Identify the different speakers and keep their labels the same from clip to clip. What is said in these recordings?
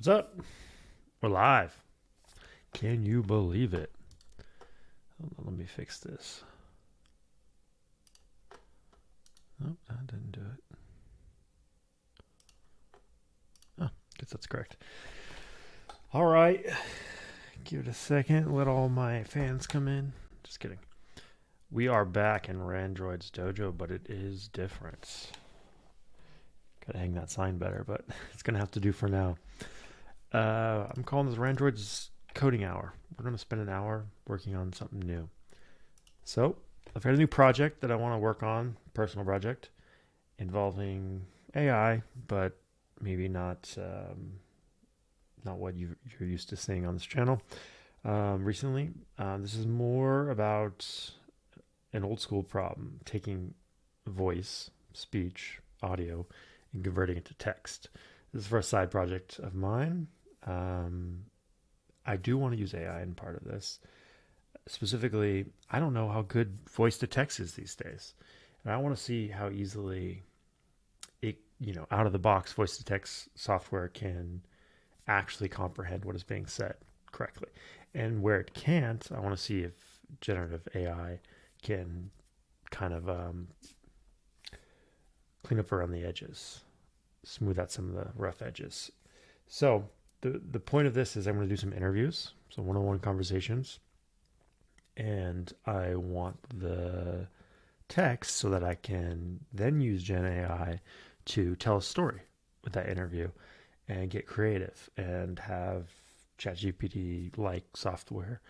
Speaker 1: What's up? We're live. Can you believe it? Hold on, let me fix this. Nope, that didn't do it. Oh, guess that's correct. All right. Give it a second. Let all my fans come in. Just kidding. We are back in Randroid's Dojo, but it is different. Gotta hang that sign better, but it's gonna have to do for now. I'm calling this Randroid's coding hour. We're gonna spend an hour working on something new. So I've got a new project that I want to work on, personal project involving AI, but maybe not what you're used to seeing on this channel. Recently, this is more about an old school problem: taking voice, speech, audio, and converting it to text. This is for a side project of mine. I do want to use AI in part of this. Specifically, I don't know how good voice to text is these days. And I want to see how easily it, out of the box voice to text software can actually comprehend what is being said correctly. And where it can't, I want to see if generative AI can kind of clean up around the edges, smooth out some of the rough edges. So the point of this is I'm going to do some interviews, so one-on-one conversations, and I want the text so that I can then use GenAI to tell a story with that interview and get creative and have ChatGPT like software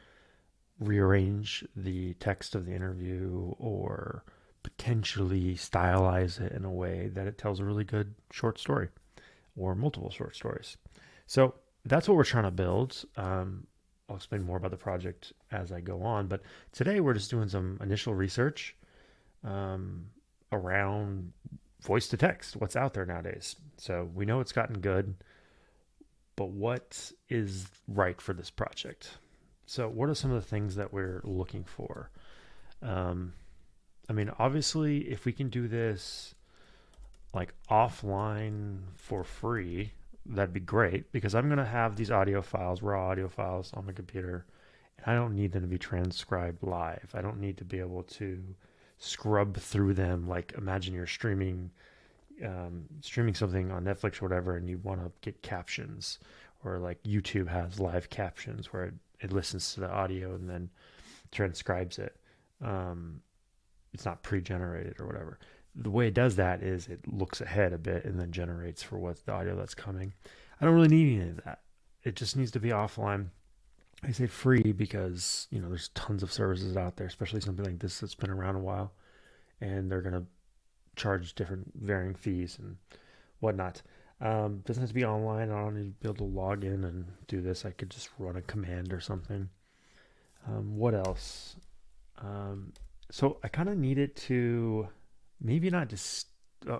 Speaker 1: rearrange the text of the interview or potentially stylize it in a way that it tells a really good short story or multiple short stories. So that's what we're trying to build. I'll explain more about the project as I go on, but today we're just doing some initial research around voice to text, what's out there nowadays. So we know it's gotten good, but what is right for this project? So what are some of the things that we're looking for? Obviously, if we can do this like offline for free, that'd be great, because I'm going to have these audio files, raw audio files on my computer, and I don't need them to be transcribed live. I don't need to be able to scrub through them. Like, imagine you're streaming something on Netflix or whatever, and you want to get captions, or like YouTube has live captions where it listens to the audio and then transcribes it. It's not pre-generated or whatever. The way it does that is it looks ahead a bit and then generates for what's the audio that's coming. I don't really need any of that. It just needs to be offline. I say free because, there's tons of services out there, especially something like this that's been around a while, and they're going to charge different varying fees and whatnot. Doesn't have to be online. I don't need to be able to log in and do this. I could just run a command or something. What else? So I kind of need it to maybe not just,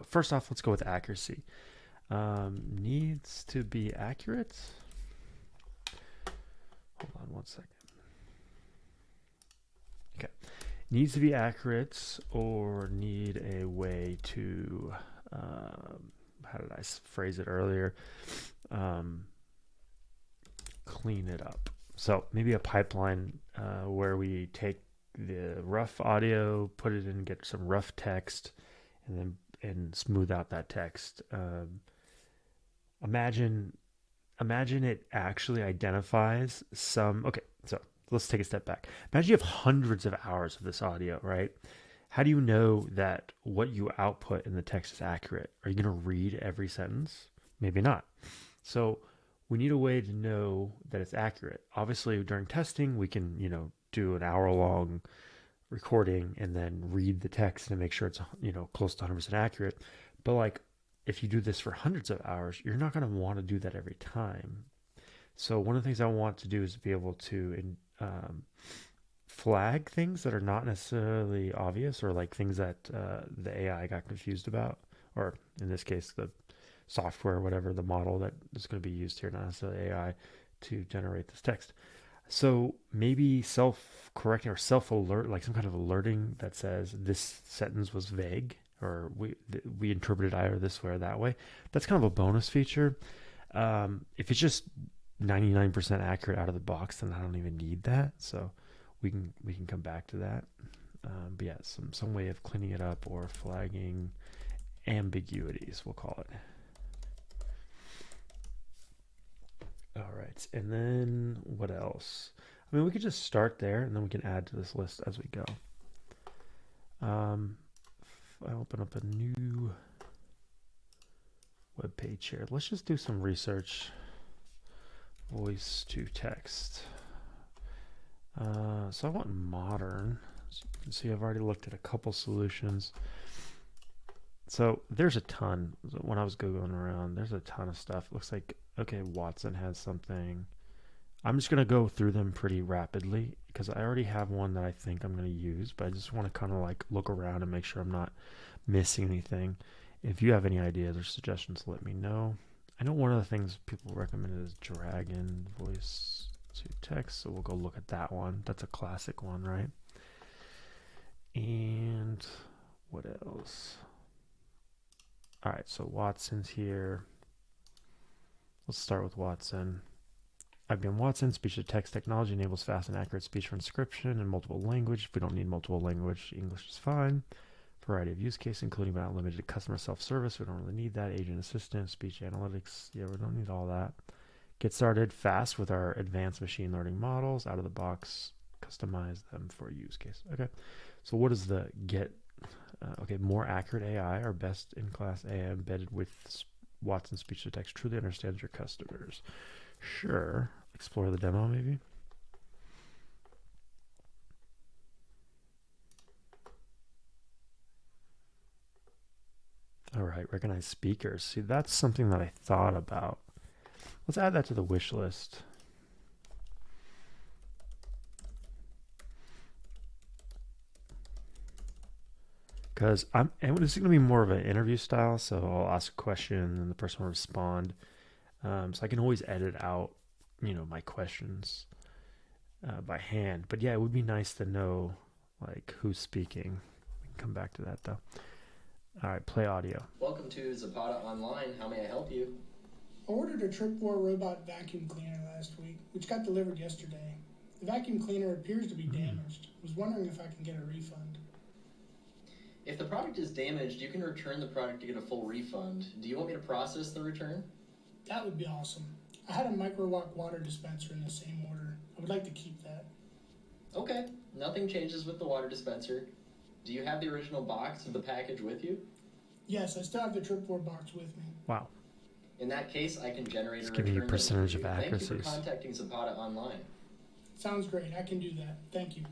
Speaker 1: first off, let's go with accuracy. Needs to be accurate. Hold on one second. Okay. Needs to be accurate, or need a way to, how did I phrase it earlier? Clean it up. So maybe a pipeline where we take the rough audio, put it in, get some rough text, and smooth out that text. Imagine it actually identifies some. Okay, so let's take a step back. Imagine you have hundreds of hours of this audio, right? How do you know that what you output in the text is accurate? Are you going to read every sentence? Maybe not. So we need a way to know that it's accurate. Obviously, during testing, we can, do an hour-long recording and then read the text and make sure it's, close to 100% accurate. But like, if you do this for hundreds of hours, you're not going to want to do that every time. So one of the things I want to do is be able to flag things that are not necessarily obvious, or like things that the AI got confused about, or in this case, the software, whatever the model that is going to be used here, not necessarily AI, to generate this text. So maybe self-correcting or self-alert, like some kind of alerting that says this sentence was vague, or we interpreted either this way or that way. That's kind of a bonus feature. If it's just 99% accurate out of the box, then I don't even need that. So we can come back to that. But yeah, some way of cleaning it up or flagging ambiguities, we'll call it. All right, and then what else? I mean, we could just start there, and then we can add to this list as we go. If I open up a new web page here, let's just do some research. Voice to text. So I want modern. So you can see I've already looked at a couple solutions. So there's a ton. When I was Googling around, there's a ton of stuff. Looks like, okay, Watson has something. I'm just going to go through them pretty rapidly because I already have one that I think I'm going to use, but I just want to kind of like look around and make sure I'm not missing anything. If you have any ideas or suggestions, let me know. I know one of the things people recommend is Dragon voice to text, so we'll go look at that one. That's a classic one, right? And what else? All right, so Watson's here. Let's start with Watson. IBM Watson speech to text technology enables fast and accurate speech transcription in multiple language. If we don't need multiple language, English is fine. Variety of use case, including but not limited to customer self-service. We don't really need that. Agent assistant, speech analytics. Yeah, we don't need all that. Get started fast with our advanced machine learning models. Out of the box, customize them for a use case. Okay, so what is the get? Okay, more accurate AI, our best-in-class AI embedded with Watson speech to text truly understands your customers. Sure. Explore the demo, maybe. All right, recognize speakers. See, that's something that I thought about. Let's add that to the wish list. Because and this is going to be more of an interview style, so I'll ask a question and the person will respond. So I can always edit out, my questions by hand. But yeah, it would be nice to know like who's speaking. We can come back to that though. All right, play audio.
Speaker 2: Welcome to Zapata Online. How may I help you?
Speaker 3: I ordered a Tripwire robot vacuum cleaner last week, which got delivered yesterday. The vacuum cleaner appears to be damaged. I was wondering if I can get a refund.
Speaker 2: If the product is damaged, you can return the product to get a full refund. Do you want me to process the return?
Speaker 3: That would be awesome. I had a micro-walk water dispenser in the same order. I would like to keep that.
Speaker 2: Okay, nothing changes with the water dispenser. Do you have the original box of the package with you?
Speaker 3: Yes, I still have the Tripwire box with me.
Speaker 1: Wow.
Speaker 2: In that case, I can generate
Speaker 1: It's
Speaker 2: a
Speaker 1: giving you
Speaker 2: return note for
Speaker 1: percentage
Speaker 2: you.
Speaker 1: of
Speaker 2: Thank you for
Speaker 1: accuracies.
Speaker 2: contacting Zapata Online.
Speaker 3: Sounds great. I can do that. Thank you.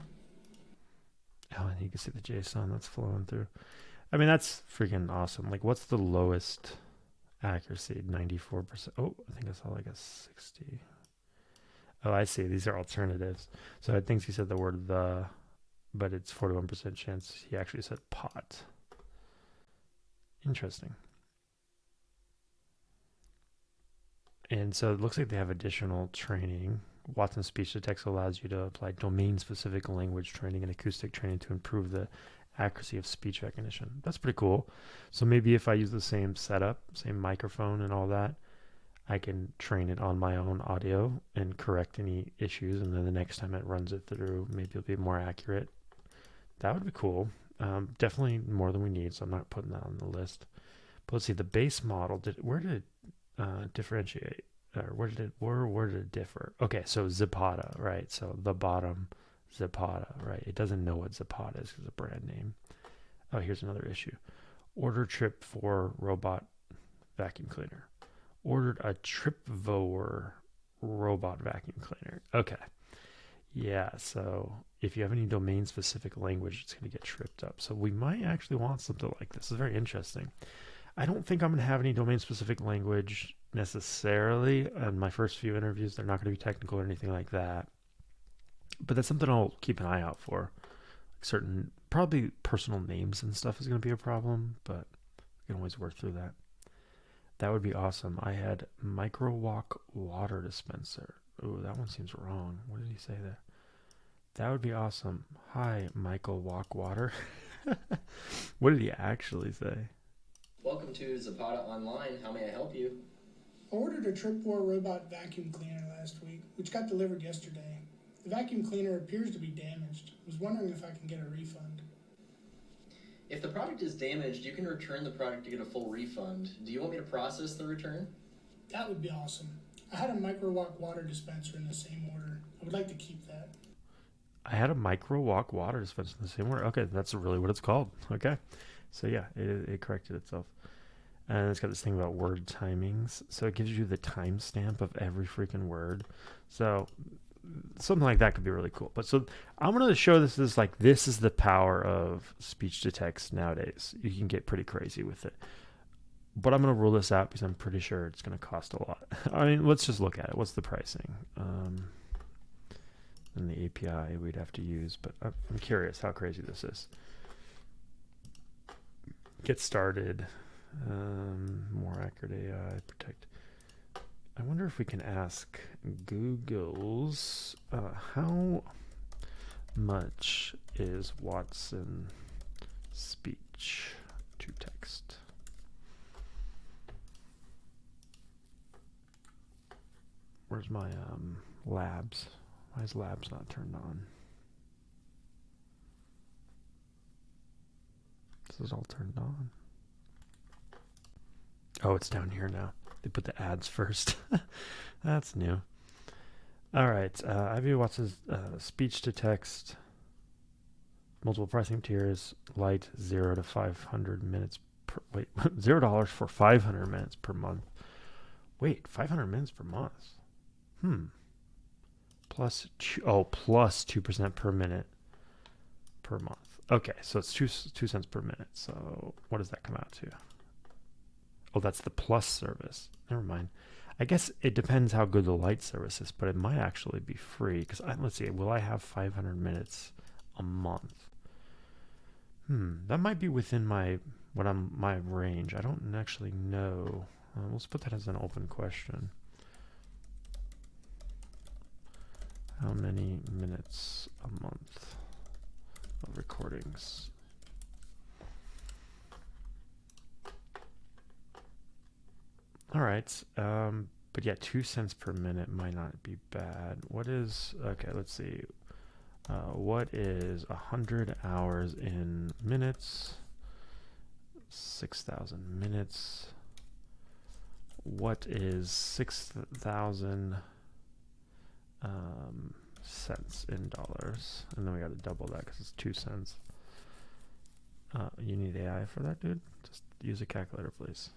Speaker 1: Oh, and you can see the JSON that's flowing through. I mean, that's freaking awesome. Like, what's the lowest accuracy? 94%. Oh, I think I saw like a 60. Oh, I see. These are alternatives. So I think he said the word the, but it's 41% chance he actually said pot. Interesting. And so it looks like they have additional training. Watson speech to text allows you to apply domain-specific language training and acoustic training to improve the accuracy of speech recognition. That's pretty cool. So maybe if I use the same setup, same microphone and all that, I can train it on my own audio and correct any issues. And then the next time it runs it through, maybe it'll be more accurate. That would be cool. Definitely more than we need, so I'm not putting that on the list. But let's see, the base model, where did it differentiate? Or where did it differ? Okay, so Zapata, right? So the bottom Zapata, right? It doesn't know what Zapata is because it's a brand name. Oh, here's another issue. Order trip for robot vacuum cleaner. Ordered a Tripwire robot vacuum cleaner. Okay. Yeah, so if you have any domain specific language, it's going to get tripped up. So we might actually want something like this. It's very interesting. I don't think I'm going to have any domain specific language necessarily in my first few interviews. They're not going to be technical or anything like that. But that's something I'll keep an eye out for. Certain, probably personal names and stuff is going to be a problem, but we can always work through that. That would be awesome. I had micro walk water dispenser. Ooh, that one seems wrong. What did he say there? That would be awesome. Hi, Michael Walk Water. What did he actually say?
Speaker 2: Welcome to Zapata Online. How may I help you?
Speaker 3: I ordered a tripwire robot vacuum cleaner last week, which got delivered yesterday. The vacuum cleaner appears to be damaged. I was wondering if I can get a refund.
Speaker 2: If the product is damaged, you can return the product to get a full refund. Do you want me to process the return?
Speaker 3: That would be awesome. I had a micro-walk water dispenser in the same order. I would like to keep that.
Speaker 1: I had a micro walk water dispenser in the same order. Okay, that's really what it's called. Okay. So yeah, it corrected itself. And it's got this thing about word timings. So it gives you the timestamp of every freaking word. So something like that could be really cool. But so I'm going to show this as like, this is the power of speech to text nowadays. You can get pretty crazy with it. But I'm going to rule this out because I'm pretty sure it's going to cost a lot. I mean, let's just look at it. What's the pricing? And the API we'd have to use. But I'm curious how crazy this is. Get started. More accurate AI, protect. I wonder if we can ask Google's how much is Watson speech to text? Where's my labs? Why is labs not turned on? This is all turned on. Oh, it's down here now. They put the ads first. That's new. All right. IBM Watson's speech to text, multiple pricing tiers, light 0 to 500 minutes per, wait, $0 for 500 minutes per month. Wait, 500 minutes per month. Plus 2% per minute per month. Okay, so it's 2 cents per minute. So what does that come out to? Oh, that's the plus service. Never mind. I guess it depends how good the light service is, but it might actually be free. Because let's see, will I have 500 minutes a month? That might be within my range. I don't actually know. Let's put that as an open question. How many minutes a month of recordings? All right. But yeah, 2 cents per minute might not be bad. What is, okay, let's see. What is 100 hours in minutes? 6,000 minutes. What is 6,000 cents in dollars? And then we got to double that because it's 2 cents. You need AI for that, dude? Just use a calculator, please.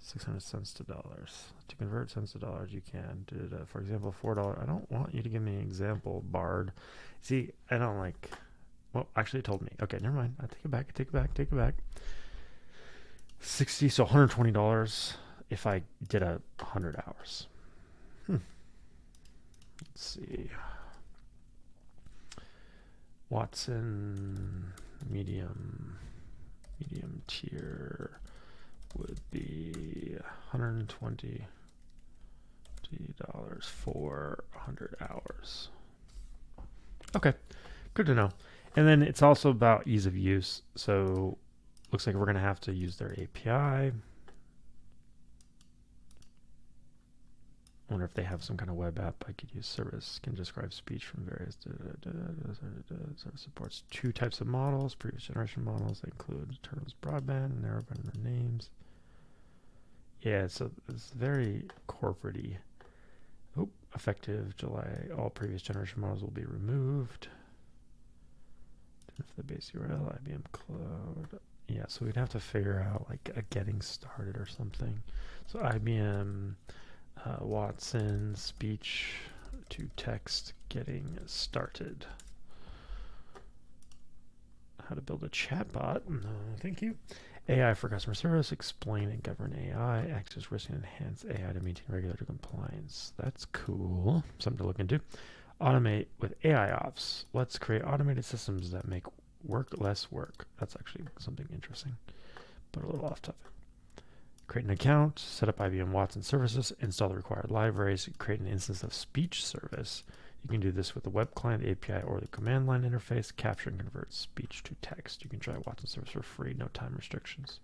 Speaker 1: 600 cents to dollars. To convert cents to dollars, you can. For example, $4. I don't want you to give me an example, Bard. See, I don't like. Well, actually, it told me. Okay, never mind. I take it back. Take it back. 60, so $120 if I did 100 hours. Let's see. Watson medium tier would be $120 for 100 hours. Okay, good to know. And then it's also about ease of use. So looks like we're going to have to use their API. I wonder if they have some kind of web app I could use. Service can describe speech from various service supports 2 types of models. Previous generation models that include terms broadband, narrowband names. Yeah, so it's very corporate-y. Oh, effective July. All previous generation models will be removed. If the base URL, IBM Cloud. Yeah, so we'd have to figure out like a getting started or something. So IBM Watson speech to text getting started. How to build a chatbot. No, thank you. AI for customer service. Explain and govern AI. Access risk and enhance AI to maintain regulatory compliance. That's cool. Something to look into. Automate with AI ops. Let's create automated systems that make work less work. That's actually something interesting, but a little off topic. Create an account, set up IBM Watson services, install the required libraries, create an instance of speech service. You can do this with the web client, the API, or the command line interface. Capture and convert speech to text. You can try Watson service for free, no time restrictions.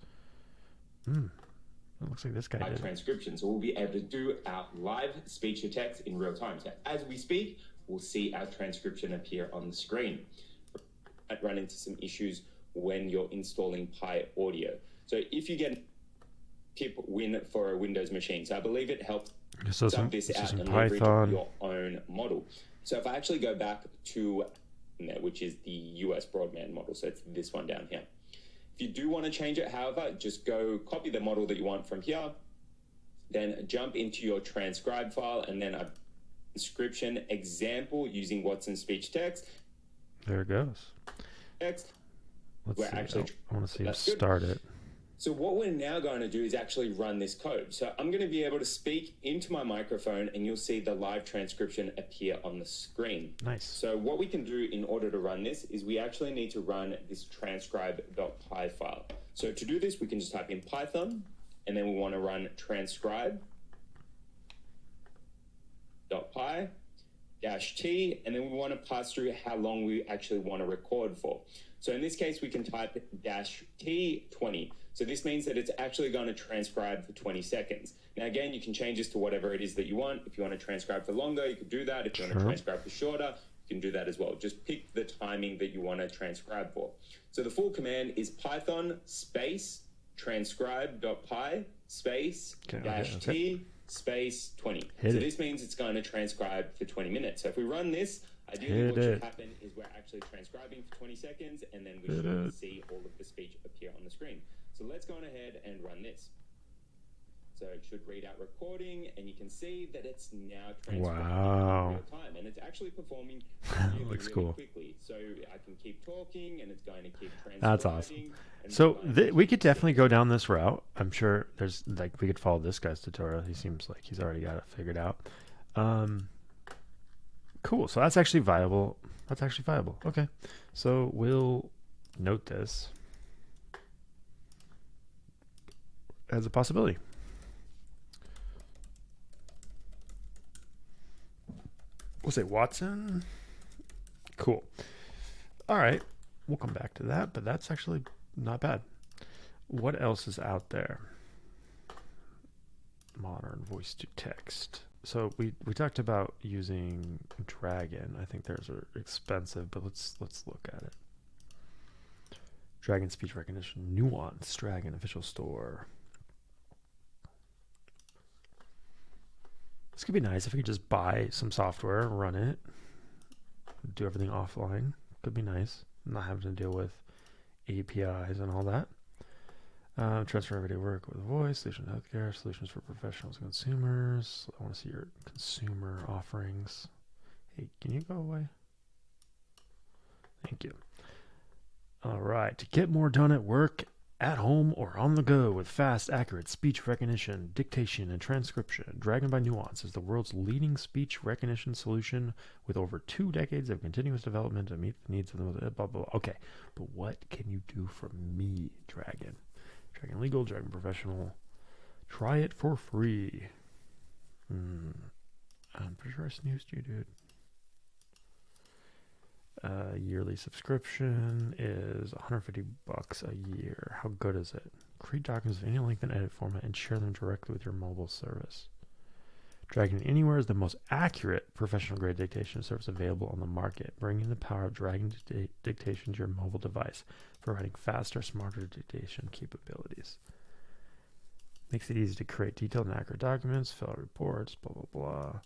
Speaker 1: It looks like this guy did.
Speaker 4: Transcription. So we'll be able to do our live speech to text in real time. So as we speak, we'll see our transcription appear on the screen. Might run into some issues when you're installing Pi Audio. So if you get tip win for a Windows machine, so I believe it helps sub this out and leverage your own model. So if I actually go back to which is the US broadband model, so it's this one down here. If you do want to change it, however, just go copy the model that you want from here, then jump into your transcribe file and then a transcription example using Watson speech text.
Speaker 1: There it goes.
Speaker 4: Text.
Speaker 1: Let's see. I want to see it start it.
Speaker 4: So what we're now going to do is actually run this code. So I'm going to be able to speak into my microphone and you'll see the live transcription appear on the screen.
Speaker 1: Nice.
Speaker 4: So what we can do in order to run this is we actually need to run this transcribe.py file. So to do this, we can just type in Python and then we want to run transcribe.py -t, and then we want to pass through how long we actually want to record for. So in this case, we can type -t20. So this means that it's actually going to transcribe for 20 seconds. Now, again, you can change this to whatever it is that you want. If you want to transcribe for longer, you could do that. If you want to transcribe for shorter, you can do that as well. Just pick the timing that you want to transcribe for. So the full command is Python space transcribe.py space -t space 20. So this means it's going to transcribe for 20 minutes. So if we run this, ideally what should happen is we're actually transcribing for 20 seconds and then we should see all of the speech appear on the screen. So let's go on ahead and run this. So it should read out recording and you can see that it's now transcribing in real time and it's actually performing really quickly. So I can keep talking and it's going to keep transcribing.
Speaker 1: That's awesome. So we could definitely go down this route. I'm sure there's we could follow this guy's tutorial. He seems like he's already got it figured out. Cool. So that's actually viable. Okay. So we'll note this as a possibility. We'll say Watson. Cool. All right. We'll come back to that, but that's actually not bad. What else is out there? Modern voice to text. So we talked about using Dragon. I think theirs are expensive, but let's look at it. Dragon speech recognition, Nuance, Dragon official store. This could be nice if we could just buy some software, run it, do everything offline. Could be nice. Not having to deal with APIs and all that. Transfer everyday work with voice, solutions healthcare, solutions for professionals and consumers. I want to see your consumer offerings. Hey, can you go away? Thank you. All right. To get more done at work, at home, or on the go with fast, accurate speech recognition, dictation, and transcription, Dragon by Nuance is the world's leading speech recognition solution with over 2 decades of continuous development to meet the needs of the blah, blah, blah. Okay, but what can you do for me, Dragon? Dragon Legal, Dragon Professional. Try it for free. I'm pretty sure I snoozed you, dude. Yearly subscription is $150 a year. How good is it? Create documents of any length and edit format and share them directly with your mobile service. Dragon Anywhere is the most accurate professional grade dictation service available on the market, bringing the power of Dragon dictation to your mobile device, providing faster, smarter dictation capabilities. Makes it easy to create detailed and accurate documents, fill out reports, blah, blah, blah.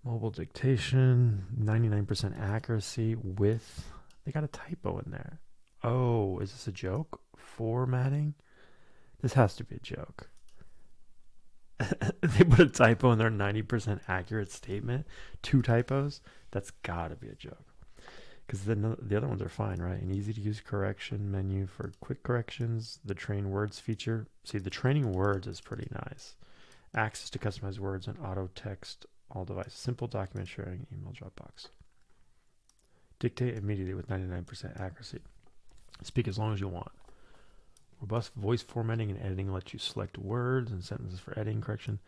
Speaker 1: Mobile dictation, 99% accuracy with, they got a typo in there. Oh, is this a joke? Formatting? This has to be a joke. They put a typo in their 90% accurate statement. 2 typos? That's gotta be a joke. Because the other ones are fine, right? An easy to use correction menu for quick corrections. The train words feature. See, the training words is pretty nice. Access to customized words and auto text all devices. Simple document sharing, email Dropbox. Dictate immediately with 99% accuracy. Speak as long as you want. Robust voice formatting and editing lets you select words and sentences for editing correction.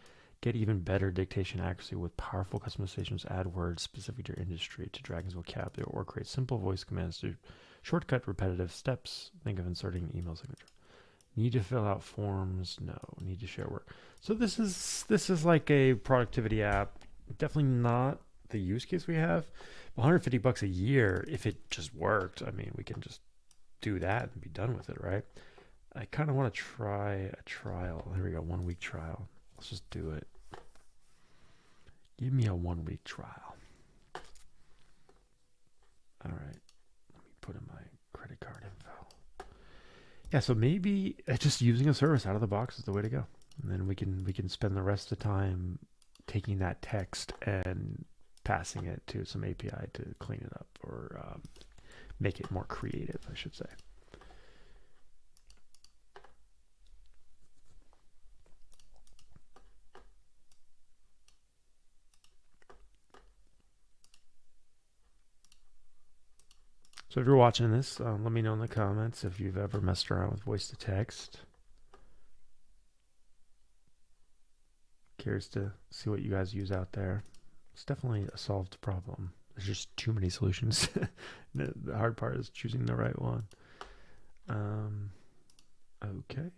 Speaker 1: Get even better dictation accuracy with powerful customizations. Add words specific to your industry to Dragon's vocabulary or create simple voice commands to shortcut repetitive steps. Think of inserting an email signature. Need to fill out forms? No. Need to share work. So this is like a productivity app. Definitely not the use case we have. $150 a year, if it just worked, I mean, we can just do that and be done with it, right? I kind of want to try a trial. Here we go, 1 week trial. Let's just do it. Give me a 1 week trial. All right. Let me put in my credit card info. Yeah, so maybe just using a service out of the box is the way to go. And then we can spend the rest of the time taking that text and passing it to some API to clean it up or make it more creative, I should say. So if you're watching this, let me know in the comments if you've ever messed around with voice to text. Curious to see what you guys use out there. It's definitely a solved problem. There's just too many solutions. The hard part is choosing the right one. Okay.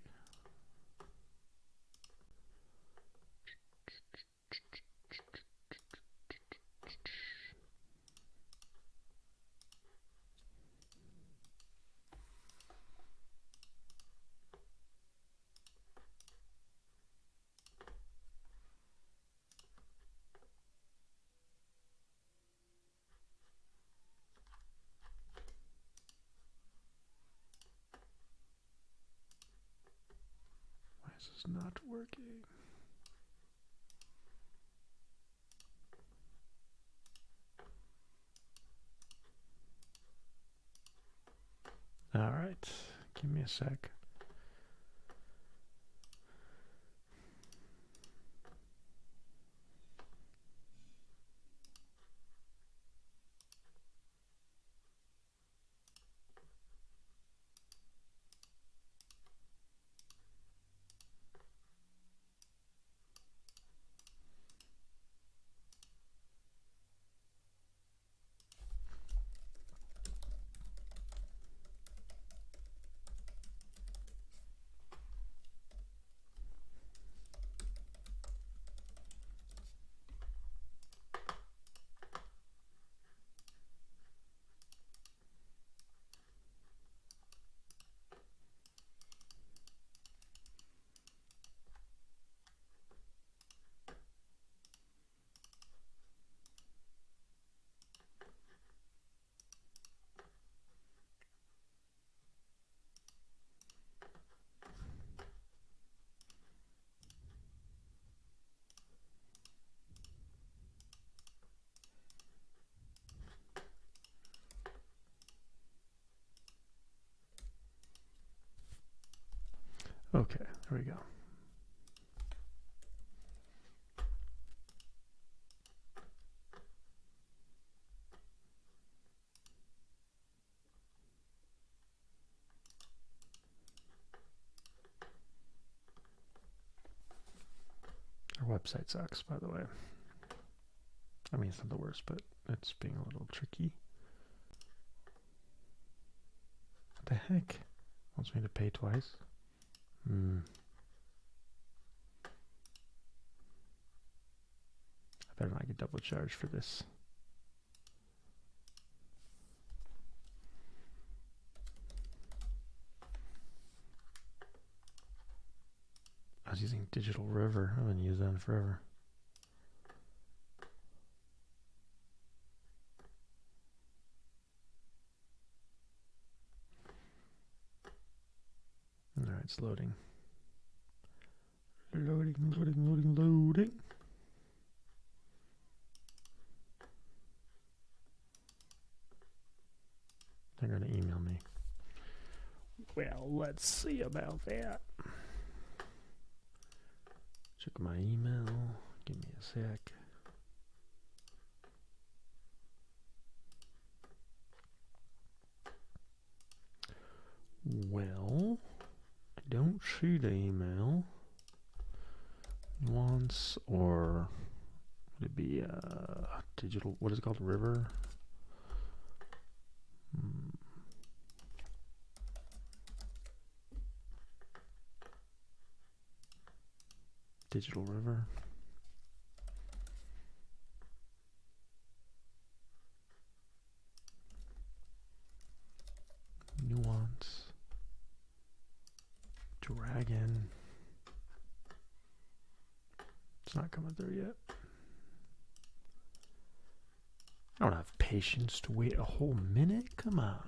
Speaker 1: Why is this not working? All right, give me a sec. Okay, there we go. Our website sucks, by the way. I mean, it's not the worst, but it's being a little tricky. What the heck? Wants me to pay twice? I better not get double charged for this. I was using Digital River. I haven't used that in forever. All right, it's loading. Loading. They're going to email me. Well, let's see about that. Check my email. Give me a sec. Well, I don't see the email. Nuance, or would it be digital? What is it called? River? Digital River. Nuance. Dragon. It's not coming through yet. I don't have patience to wait a whole minute. Come on.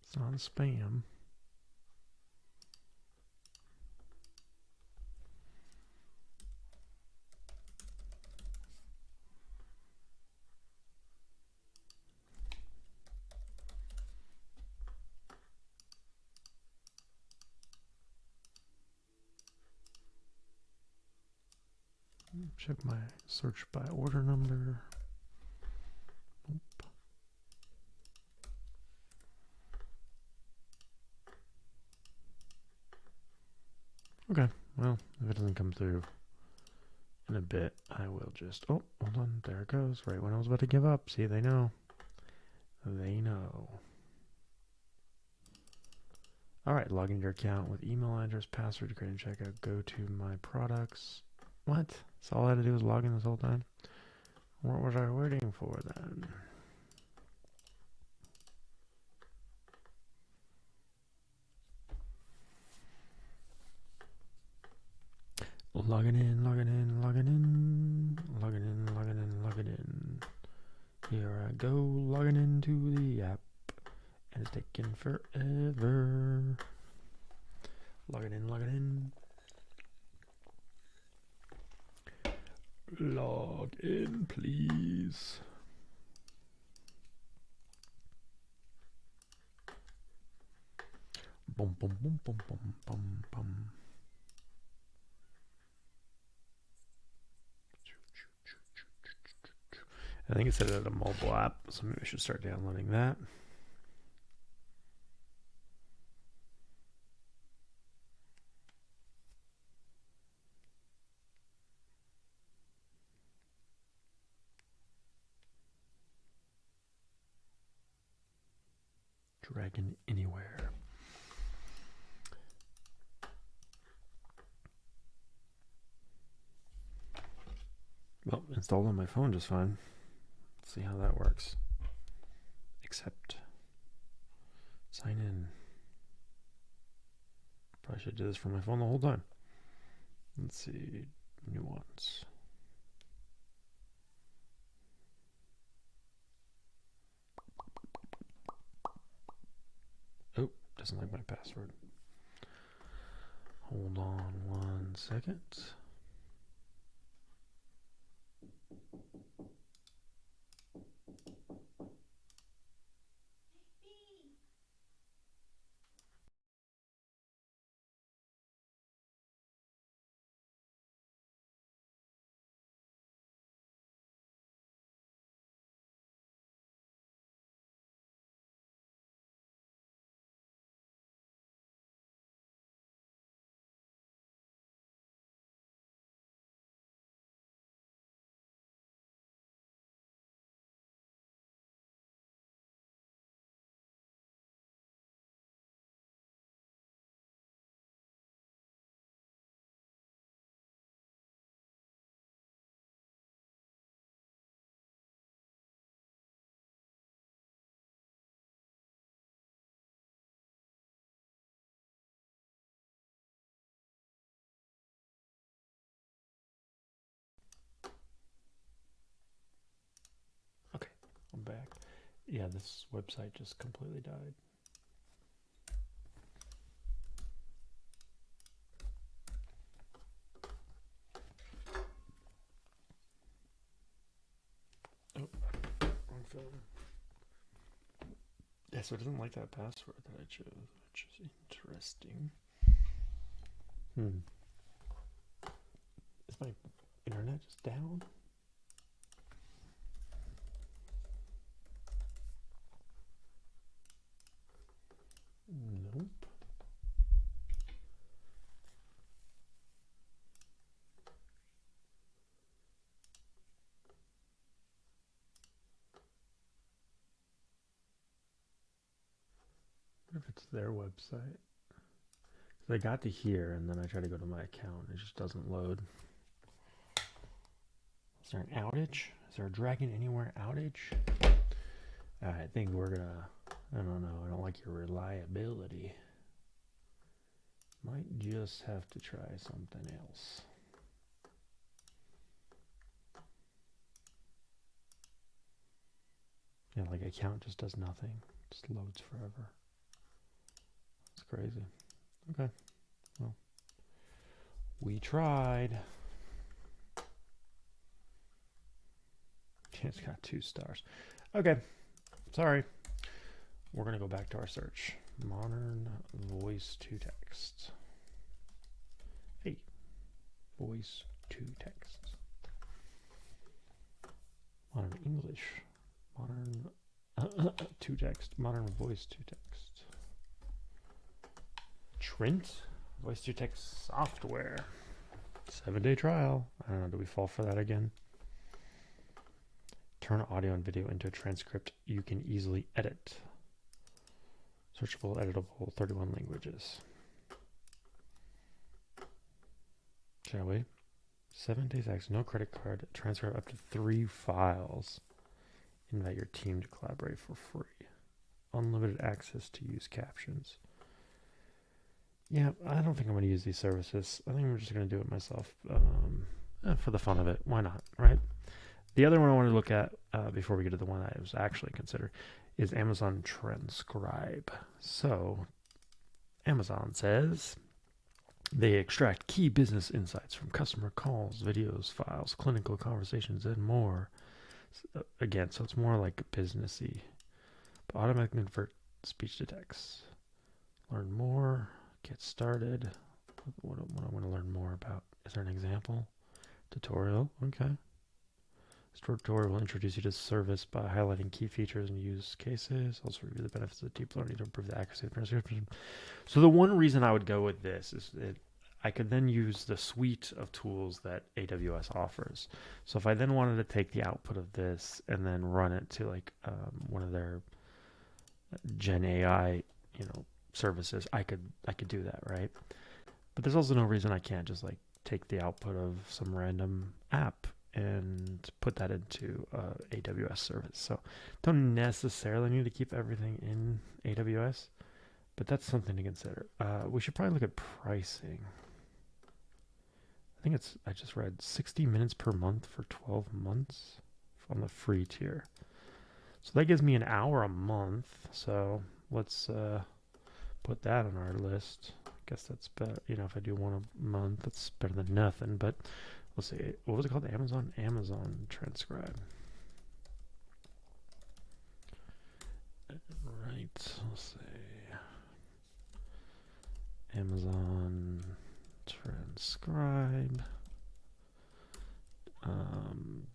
Speaker 1: It's not spam. Check my search by order number. Nope. Okay, well, if it doesn't come through in a bit, I will just... Oh, hold on. There it goes. Right when I was about to give up. See, they know. They know. All right, log into your account with email address, password to create and checkout. Go to my products. What? So all I had to do was log in this whole time? What was I waiting for then? Logging in, logging in, logging in, logging in, logging in, logging in. Here I go, logging into the app. And it's taking forever. Logging in, logging in. Log in, please. Boom, boom, boom, boom, boom, boom, boom. I think it said it had a mobile app, so maybe I should start downloading that. Dragon Anywhere. Well, installed on my phone just fine. Let's see how that works. Accept. Sign in. Probably should do this from my phone the whole time. Let's see. Nuance. Oh, doesn't like my password. Hold on 1 second. Okay, I'm back. Yeah, this website just completely died. Oh, wrong film. Yeah, so it doesn't like that password that I chose, which is interesting. Is my internet just down? Nope. if it's their website. I got to here, and then I try to go to my account. It just doesn't load. Is there an outage? Is there a Dragon Anywhere outage? I think we're gonna... I don't know. I don't like your reliability. Might just have to try something else. Yeah, like account just does nothing. Just loads forever. It's crazy. Okay. Well, we tried. It's got 2 stars. Okay. Sorry. We're going to go back to our search. Modern voice to text. Hey. Voice to text. Modern English. Modern to text. Modern voice to text. Trent. Voice to text software. 7-day trial. I don't know. Do we fall for that again? Turn audio and video into a transcript you can easily edit. Searchable, editable, 31 languages. Shall we? 7 days access, no credit card, transfer up to 3 files. Invite your team to collaborate for free. Unlimited access to use captions. Yeah, I don't think I'm going to use these services. I think I'm just going to do it myself for the fun of it. Why not, right? The other one I want to look at before we get to the one I was actually considered is Amazon Transcribe. So Amazon says they extract key business insights from customer calls, videos, files, clinical conversations, and more. Again, so it's more like businessy. But automatically convert speech to text. Learn more. Get started. What I want to learn more about. Is there an example? Tutorial. Okay. This tutorial will introduce you to service by highlighting key features and use cases. Also review the benefits of deep learning to improve the accuracy of transcription. So the one reason I would go with this is that I could then use the suite of tools that AWS offers. So if I then wanted to take the output of this and then run it to like one of their GenAI, services, I could do that, right? But there's also no reason I can't just like take the output of some random app and put that into AWS service. So don't necessarily need to keep everything in AWS, but that's something to consider. We should probably look at pricing. I think I just read 60 minutes per month for 12 months on the free tier. So that gives me an hour a month. So let's put that on our list. I guess that's better. If I do one a month, that's better than nothing. But we'll see. What was it called? Amazon Transcribe. Right. Let's see. Amazon Transcribe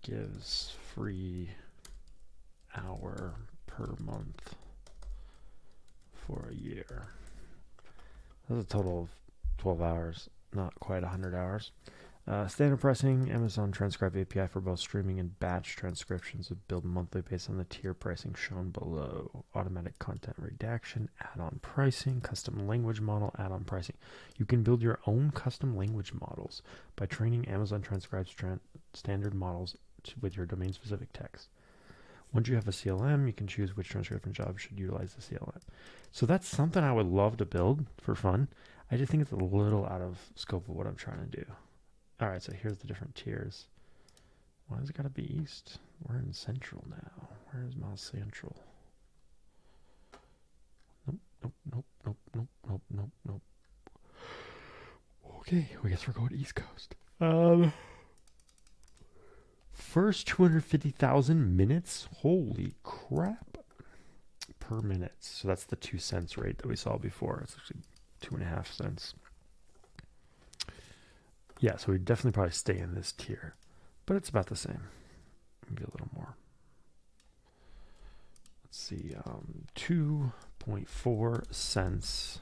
Speaker 1: gives free hour per month for a year. That's a total of 12 hours, not quite 100 hours. Standard pricing, Amazon Transcribe API for both streaming and batch transcriptions would build monthly based on the tier pricing shown below. Automatic content redaction, add-on pricing, custom language model, add-on pricing. You can build your own custom language models by training Amazon Transcribe's standard models with your domain-specific text. Once you have a CLM, you can choose which transcription job should utilize the CLM. So that's something I would love to build for fun. I just think it's a little out of scope of what I'm trying to do. All right, so here's the different tiers. Why does it got to be east? We're in central now. Where is my central? Nope. Okay, I guess we're going east coast. First 250,000 minutes? Holy crap. Per minute. So that's the 2 cents rate that we saw before. It's actually 2.5 cents. Yeah, so we definitely probably stay in this tier. But it's about the same. Maybe a little more. Let's see. 2.4 cents.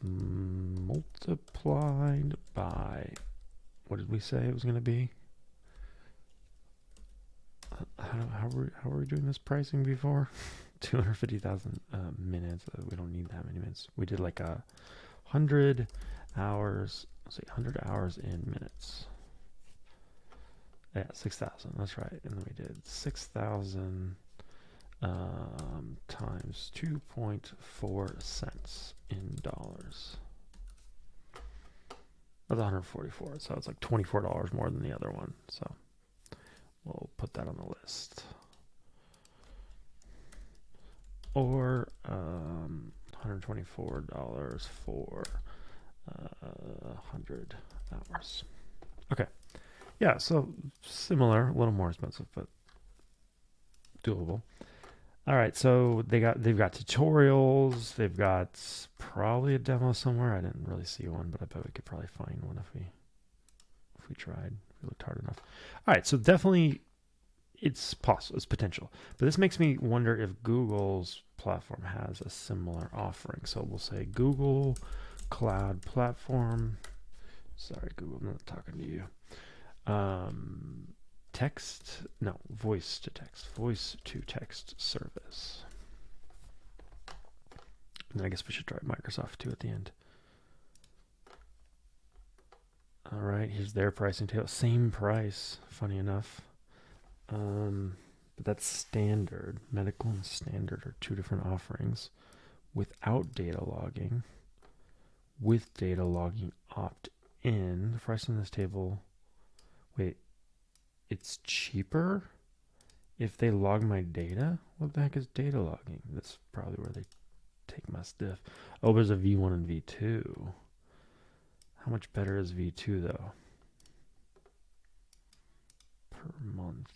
Speaker 1: Multiplied by, what did we say it was going to be? how were we doing this pricing before? 250,000 minutes. We don't need that many minutes. We did like 100 hours. Let's see, 100 hours in minutes. Yeah, 6,000. That's right. And then we did 6,000 times 2.4 cents in dollars. That's 144. So it's like $24 more than the other one. So we'll put that on the list. Or $124 for 100 hours. Okay. Yeah, so similar, a little more expensive, but doable. All right, so they've got tutorials. They've got probably a demo somewhere. I didn't really see one, but I bet we could probably find one if we tried, if we looked hard enough. All right, so definitely it's possible, it's potential. But this makes me wonder if Google's platform has a similar offering. So we'll say Google Cloud Platform. Sorry, Google, I'm not talking to you. Voice to text service. And then I guess we should try Microsoft too at the end. All right, here's their pricing table. Same price, funny enough. But that's standard. Medical and standard are two different offerings. Without data logging, with data logging opt-in. The price on this table, wait, it's cheaper if they log my data? What the heck is data logging? That's probably where they take my stuff. Oh, there's a V1 and V2. How much better is V2 though? Per month.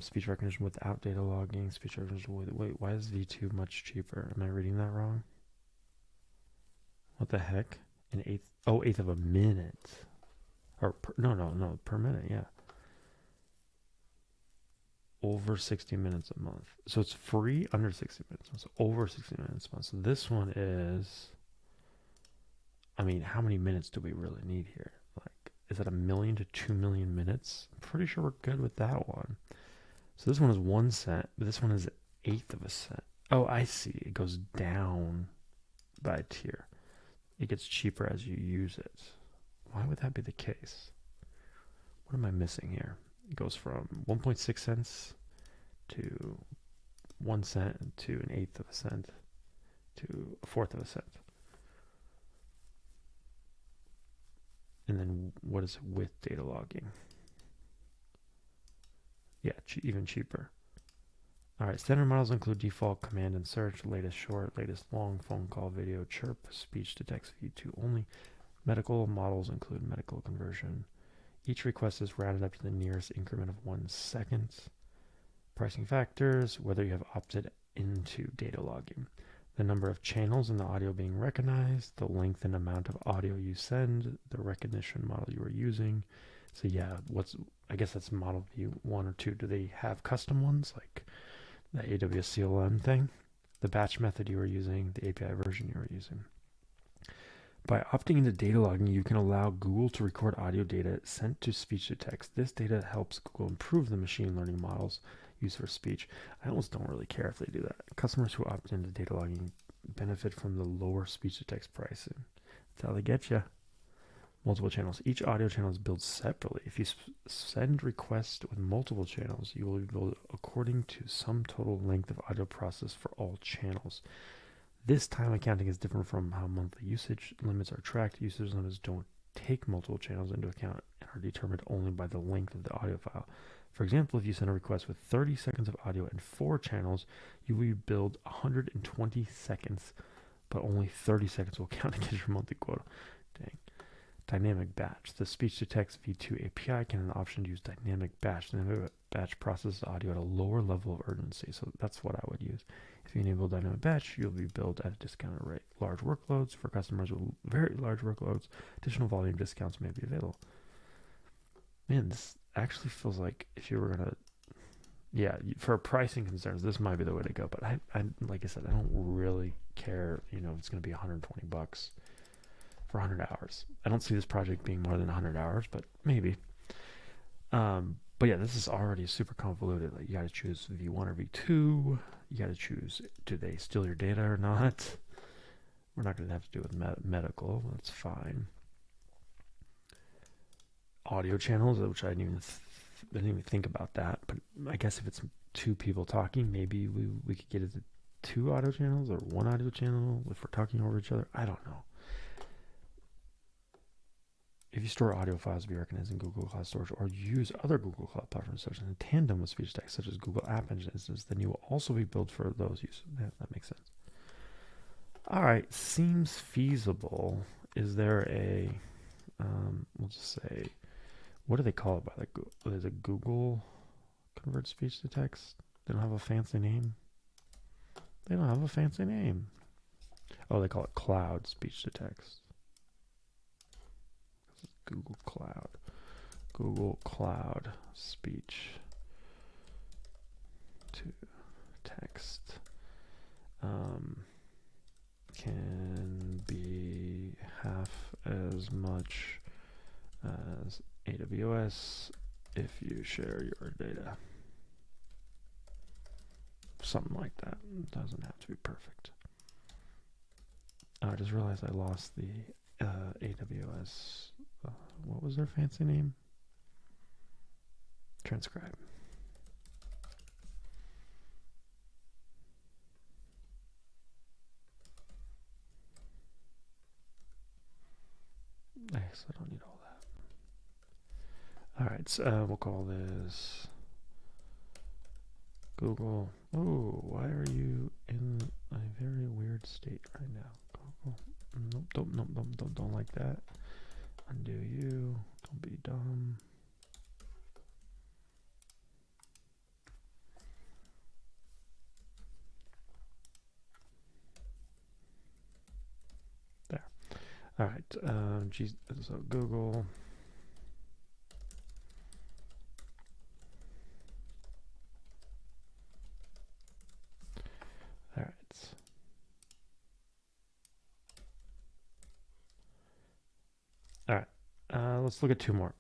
Speaker 1: Speech recognition without data logging. Speech recognition with, wait, why is V2 much cheaper? Am I reading that wrong? What the heck? Eighth of a minute. Or no, per minute, yeah. Over 60 minutes a month. So it's free under 60 minutes. So over 60 minutes a month. So this one is, I mean, how many minutes do we really need here? Like, is it 1 million to 2 million minutes? I'm pretty sure we're good with that one. So this one is 1 cent, but this one is 1/8 of a cent. Oh, I see. It goes down by a tier. It gets cheaper as you use it. Why would that be the case? What am I missing here? It goes from 1.6 cents to 1 cent to 1/8 of a cent to 1/4 of a cent. And then what is it with data logging? Yeah, even cheaper. All right, standard models include default command and search, latest short, latest long, phone call, video, chirp, speech to text, V2 only. Medical models include medical conversion. Each request is rounded up to the nearest increment of 1 second. Pricing factors, whether you have opted into data logging. The number of channels in the audio being recognized, the length and amount of audio you send, the recognition model you are using. So yeah, I guess that's model view 1 or 2. Do they have custom ones like the AWS CLM thing? The batch method you are using, the API version you are using. By opting into data logging, you can allow Google to record audio data sent to speech to text. This data helps Google improve the machine learning models used for speech. I almost don't really care if they do that. Customers who opt into data logging benefit from the lower speech to text pricing. That's how they get you. Multiple channels. Each audio channel is billed separately. If you send requests with multiple channels, you will be billed according to some total length of audio processed for all channels. This time accounting is different from how monthly usage limits are tracked. Usage limits don't take multiple channels into account and are determined only by the length of the audio file. For example, if you send a request with 30 seconds of audio and 4 channels, you will be billed 120 seconds, but only 30 seconds will count against your monthly quota. Dang. Dynamic batch. The speech-to-text V2 API can have an option to use dynamic batch. Dynamic batch processes audio at a lower level of urgency, so that's what I would use. If you enable dynamic batch, you'll be billed at a discounted rate. Large workloads. For customers with very large workloads, additional volume discounts may be available. Man, this actually feels like if you were going to, yeah, for pricing concerns, this might be the way to go. But I like I said, I don't really care, if it's going to be $120 for 100 hours. I don't see this project being more than 100 hours, but maybe. But yeah, this is already super convoluted. Like you got to choose V1 or V2. You got to choose, do they steal your data or not? We're not going to have to do with medical. That's fine. Audio channels, which I didn't even think about that. But I guess if it's two people talking, maybe we could get it to two audio channels or one audio channel if we're talking over each other. I don't know. If you store audio files to be recognized in Google Cloud Storage or use other Google Cloud platforms such as in tandem with speech text, such as Google App Instances, then you will also be billed for those uses. That makes sense. All right, seems feasible. Is there a, we'll just say, what do they call it by the, is it Google Convert Speech to Text? They don't have a fancy name. They don't have a fancy name. Oh, they call it Cloud Speech to Text. Google Cloud Speech to Text can be half as much as AWS if you share your data. Something like that. It doesn't have to be perfect. Oh, I just realized I lost the AWS. What was their fancy name? Transcribe. I guess I don't need all that. All right, so we'll call this Google. Oh, why are you in a very weird state right now? Google. Nope, don't like that. Undo you. Don't be dumb. There. All right. So Google. All right. All right. Let's look at two more.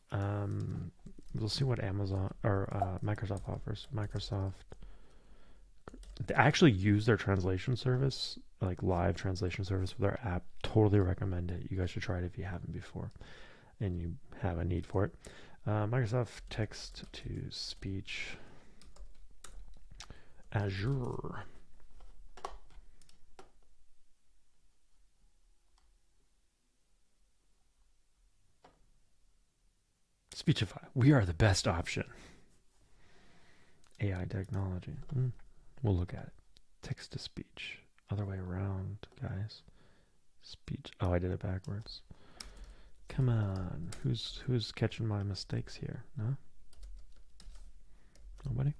Speaker 1: We'll see what Amazon or Microsoft offers. Microsoft. They actually use their translation service, like live translation service with their app. Totally recommend it. You guys should try it if you haven't before and you have a need for it. Microsoft Text to Speech. Azure. Speechify. We are the best option. AI technology. We'll look at it. Text to speech. Other way around, guys. Speech. Oh, I did it backwards. Come on. Who's catching my mistakes here? No? Nobody?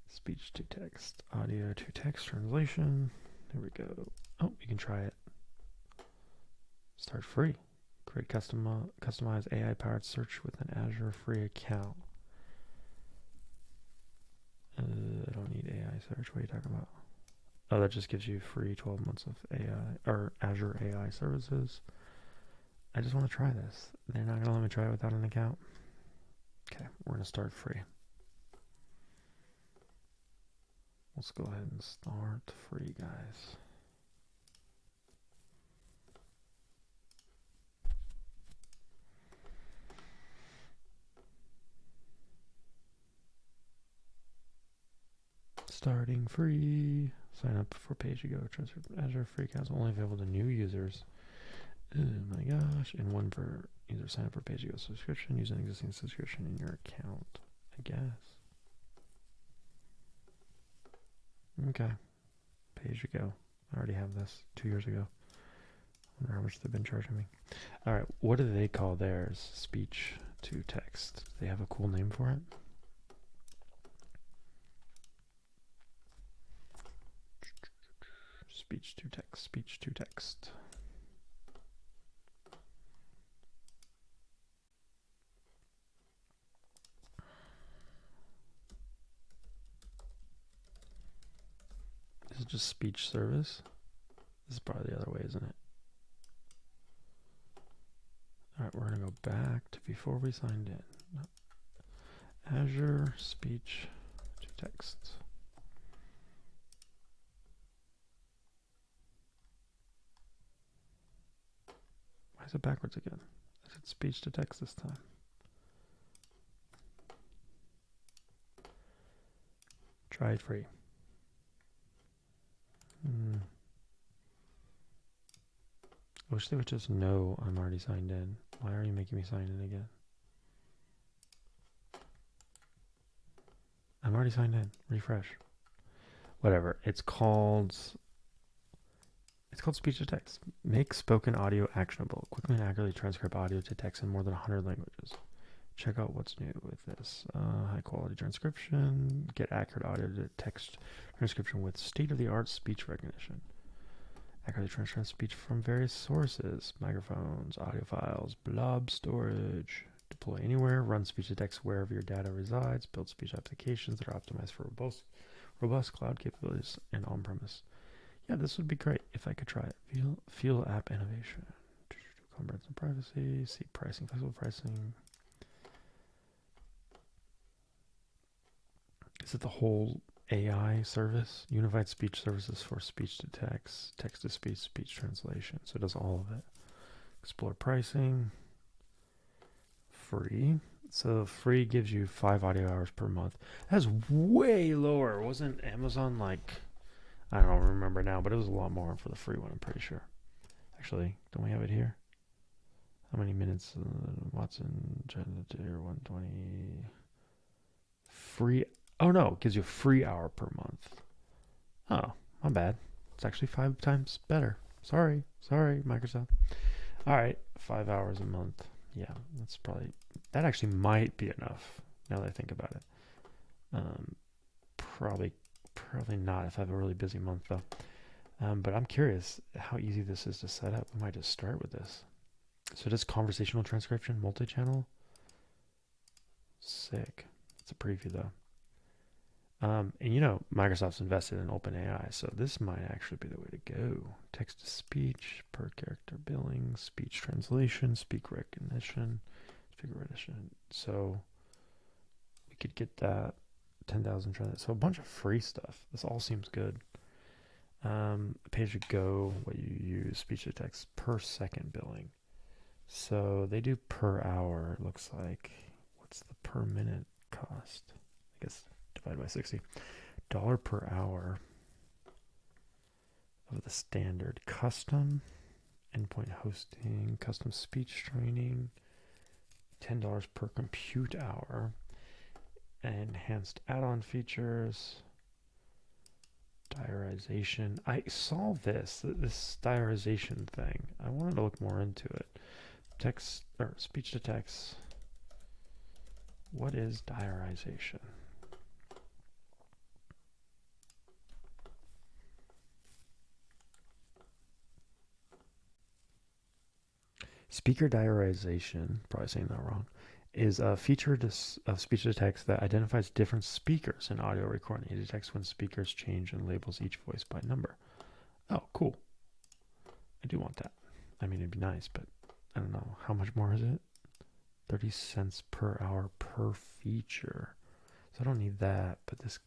Speaker 1: Speech to text. Audio to text translation. There we go. Oh, you can try it. Start free. Create customized AI-powered search with an Azure free account. I don't need AI search. What are you talking about? Oh, that just gives you free 12 months of AI or Azure AI services. I just want to try this. They're not going to let me try it without an account. Okay, we're going to start free. Let's go ahead and start free, guys. Starting free. Sign up for pay-as-you-go. Transfer Azure free accounts only available to new users. Oh my gosh. And one per user sign up for pay-as-you-go subscription. Use an existing subscription in your account, I guess. Okay. Pay-as-you-go. I already have this 2 years ago. I wonder how much they've been charging me. All right. What do they call theirs? Speech to text. Do they have a cool name for it? Speech to text, speech to text. Is it just speech service? This is probably the other way, isn't it? All right, we're going to go back to before we signed in. Azure speech to text. Why is it backwards again? Is it speech to text this time? Try it free. I wish they would just know I'm already signed in. Why are you making me sign in again? I'm already signed in. Refresh. Whatever. It's called speech to text. Make spoken audio actionable. Quickly and accurately transcribe audio to text in more than 100 languages. Check out what's new with this. High quality transcription. Get accurate audio to text transcription with state-of-the-art speech recognition. Accurately transcribe speech from various sources. Microphones, audio files, blob storage. Deploy anywhere. Run speech to text wherever your data resides. Build speech applications that are optimized for robust cloud capabilities and on-premise. Yeah, this would be great if I could try it. Feel app innovation. Comprehensive and privacy. See pricing. Flexible pricing. Is it the whole AI service? Unified speech services for speech to text, text to speech, speech translation. So it does all of it. Explore pricing. Free. So free gives you 5 audio hours per month. That's way lower. Wasn't Amazon like, I don't remember now, but it was a lot more for the free one, I'm pretty sure. Actually, don't we have it here? How many minutes? Watson, Generative 120. Free. Oh no, it gives you a free hour per month. Oh, my bad. It's actually 5 times better. Sorry, Microsoft. All right, 5 hours a month. Yeah, that actually might be enough now that I think about it. Probably not if I have a really busy month though. But I'm curious how easy this is to set up. We might just start with this. So it is conversational transcription, multi-channel. Sick. It's a preview though. And Microsoft's invested in OpenAI, so this might actually be the way to go. Text to speech, per character billing, speech translation, speaker recognition. So we could get that 10,000 translations. So a bunch of free stuff. This all seems good. Pay as you go, what you use, speech to text per second billing. So they do per hour, it looks like. What's the per minute cost? I guess divided by 60. $1 per hour of the standard. Custom, endpoint hosting, custom speech training, $10 per compute hour. Enhanced add-on features. Diarization. I saw this diarization thing. I wanted to look more into it. Text or speech to text. What is diarization? Speaker diarization, probably saying that wrong, is a feature of speech to text that identifies different speakers in audio recording. It detects when speakers change and labels each voice by number. Oh, cool. I do want that. I mean, it'd be nice, but I don't know. How much more is it? 30 cents per hour per feature. So I don't need that, but this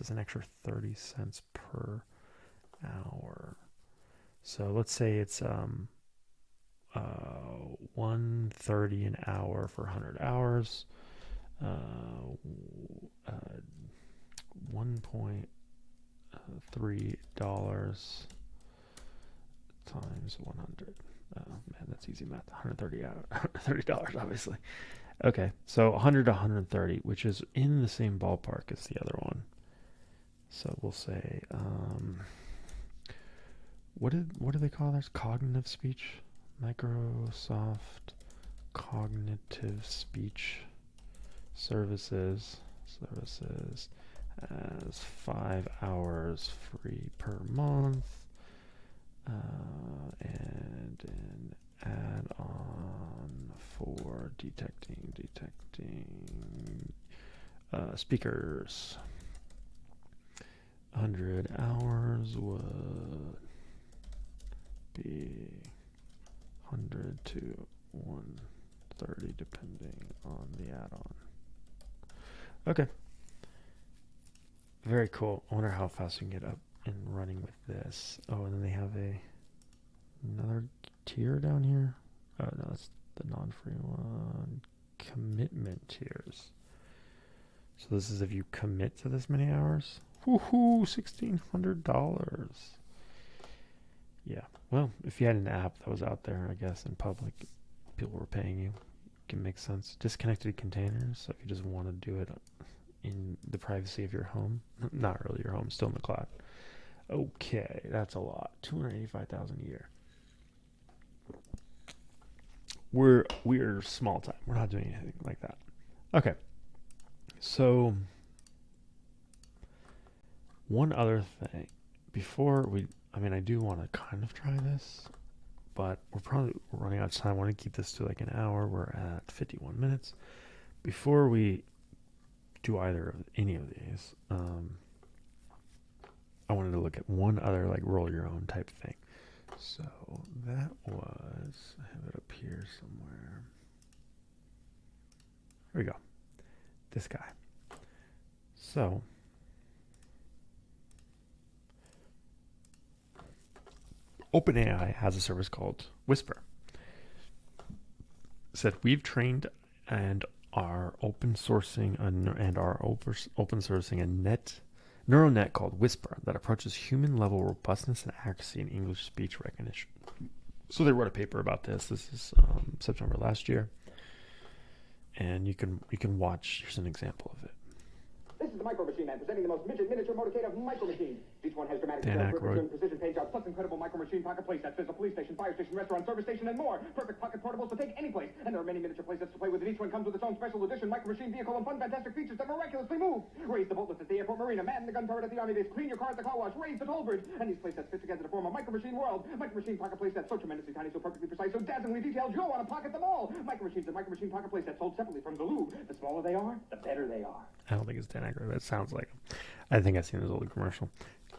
Speaker 1: is an extra 30 cents per hour. So let's say it's 130 an hour for 100 hours. $1.3 times 100. Oh man, that's easy math. 130 hours, $30 obviously. Okay, so 100 to 130, which is in the same ballpark as the other one. So we'll say, what do they call theirs? Cognitive speech? Microsoft Cognitive Speech Services as 5 hours free per month, and an add-on for detecting speakers. 100 hours would be 100 to 1 30 depending on the add-on. Okay. Very cool. I wonder how fast we can get up and running with this. Oh, and then they have another tier down here. Oh, no, that's the non-free one. Commitment tiers. So this is if you commit to this many hours. Woohoo, $1,600. Yeah. Well, if you had an app that was out there, I guess, in public, people were paying you. It can make sense. Disconnected containers. So if you just want to do it in the privacy of your home, not really your home, still in the cloud. Okay, that's a lot. $285,000 a year. We're small time. We're not doing anything like that. Okay. So one other thing before I do want to kind of try this, but we're probably running out of time. I want to keep this to like an hour. We're at 51 minutes. Before we do any of these, I wanted to look at one other like roll your own type thing. So that was, I have it up here somewhere. Here we go. This guy. So OpenAI has a service called Whisper. Said we've trained and are open sourcing a neural net called Whisper that approaches human level robustness and accuracy in English speech recognition. So they wrote a paper about this. This is September last year, and you can watch. Here's an example of it.
Speaker 5: This is the Micro Machine Man presenting the most miniature motorcade of micro machines. Each one has dramatic
Speaker 1: Dan
Speaker 5: detail,
Speaker 1: Aykroyd.
Speaker 5: purpose, and precision page out, plus incredible micro machine pocket playsets. There's a police station, fire station, restaurant, service station, and more. Perfect pocket portables to take any place. And there are many miniature playsets to play with, and each one comes with its own special edition micro machine vehicle and fun, fantastic features that miraculously move. Raise the boat lift at the airport marina, man the gun turret at the army base, clean your car at the car wash, raise the toll bridge. And these playsets fit together to form a micro machine world. Micro machine pocket playsets, so tremendously tiny, so perfectly precise, so dazzlingly detailed, you'll want to pocket them all. Micro machines and micro machine pocket playsets sold separately from the Louvre. The smaller they are, the better they are.
Speaker 1: I don't think it's Dan Aykroyd, but it sounds like him. I think I've seen this old commercial.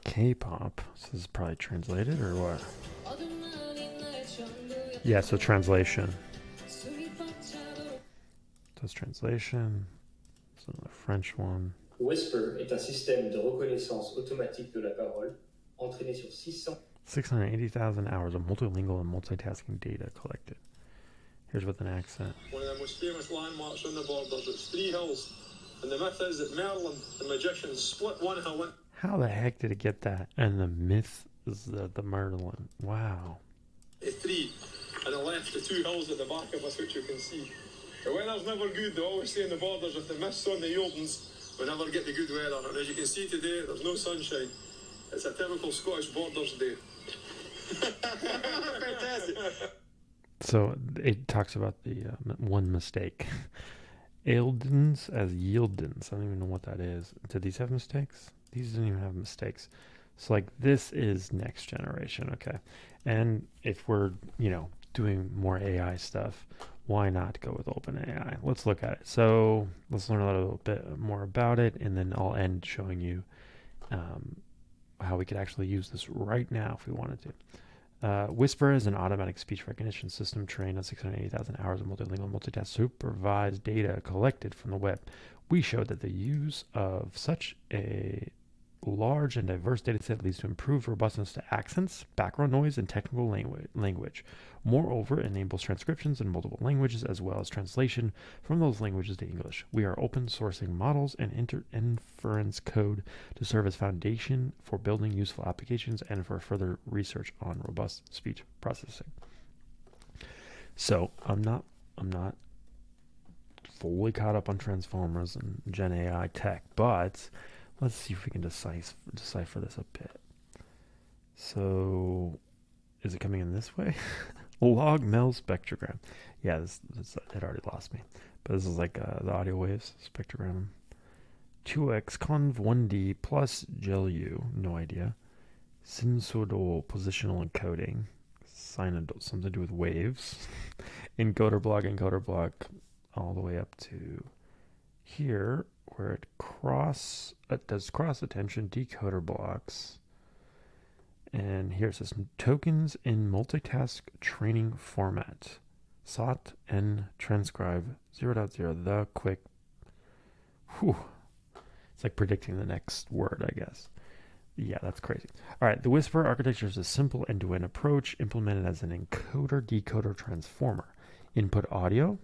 Speaker 1: K-pop. So this is probably translated or what? Yeah, so translation. That's translation. It's another French one.
Speaker 6: Whisper est un système de reconnaissance automatique de la parole entraîné sur
Speaker 1: 680,000 hours of multilingual and multitasking data collected. Here's with an accent.
Speaker 7: One of the most famous landmarks on the borders. It's 3 hills. And the myth is that Merlin, the magician, split one hill.
Speaker 1: How the heck did it get that? And the myth is the Merlin. Wow.
Speaker 7: 3. And it left the 2 hills at the back of us, which you can see. The weather's never good. They always say in the borders, if the mist's on the opens, we never get the good weather. And as you can see today, there's no sunshine. It's a typical Scottish borders day. Fantastic.
Speaker 1: So it talks about the one mistake. Eildens as Yieldens. I don't even know what that is. Did these have mistakes? These didn't even have mistakes. So like this is next generation, okay? And if we're, doing more AI stuff, why not go with OpenAI? Let's look at it. So let's learn a little bit more about it, and then I'll end showing you how we could actually use this right now if we wanted to. Whisper is an automatic speech recognition system trained on 680,000 hours of multilingual multitask supervised data collected from the web. We showed that the use of such a large and diverse data set leads to improved robustness to accents, background noise, and technical language. Moreover, it enables transcriptions in multiple languages as well as translation from those languages to English. We are open sourcing models and inference code to serve as foundation for building useful applications and for further research on robust speech processing. So I'm not fully caught up on transformers and GenAI tech, but let's see if we can decipher this a bit. So, is it coming in this way? Log Mel spectrogram. Yeah, this it already lost me. But this is like the audio waves spectrogram. 2x conv 1D plus GELU, no idea. Sinusoidal positional encoding. Something to do with waves. Encoder block, all the way up to here, where it does cross attention decoder blocks. And here it says tokens in multitask training format. Sot and transcribe 0.0, the quick. Whew. It's like predicting the next word, I guess. Yeah, that's crazy. All right, the Whisper architecture is a simple end-to-end approach implemented as an encoder-decoder transformer. Input audio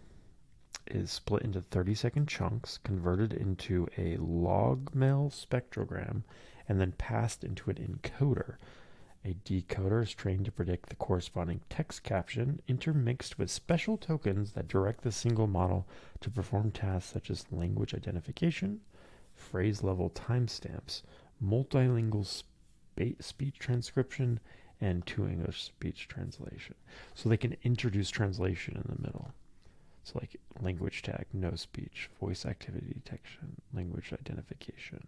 Speaker 1: is split into 30-second chunks, converted into a log-mail spectrogram, and then passed into an encoder. A decoder is trained to predict the corresponding text caption, intermixed with special tokens that direct the single model to perform tasks such as language identification, phrase-level timestamps, multilingual speech transcription, and to-English speech translation. So they can introduce translation in the middle. So like language tag, no speech, voice activity detection, language identification.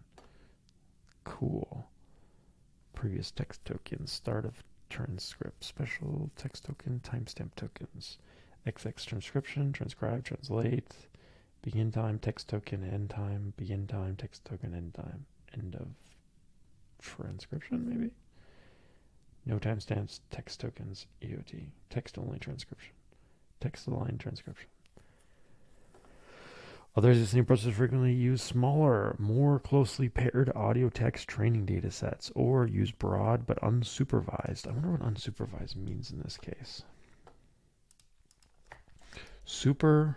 Speaker 1: Cool. Previous text token, start of transcript, special text token, timestamp tokens, XX transcription, transcribe, translate, begin time, text token, end time, begin time, text token, end time, end of transcription, maybe? No timestamps, text tokens, EOT, text only transcription, text align transcription. Other existing approaches frequently use smaller, more closely paired audio-text training data sets or use broad but unsupervised. I wonder what unsupervised means in this case. Supervised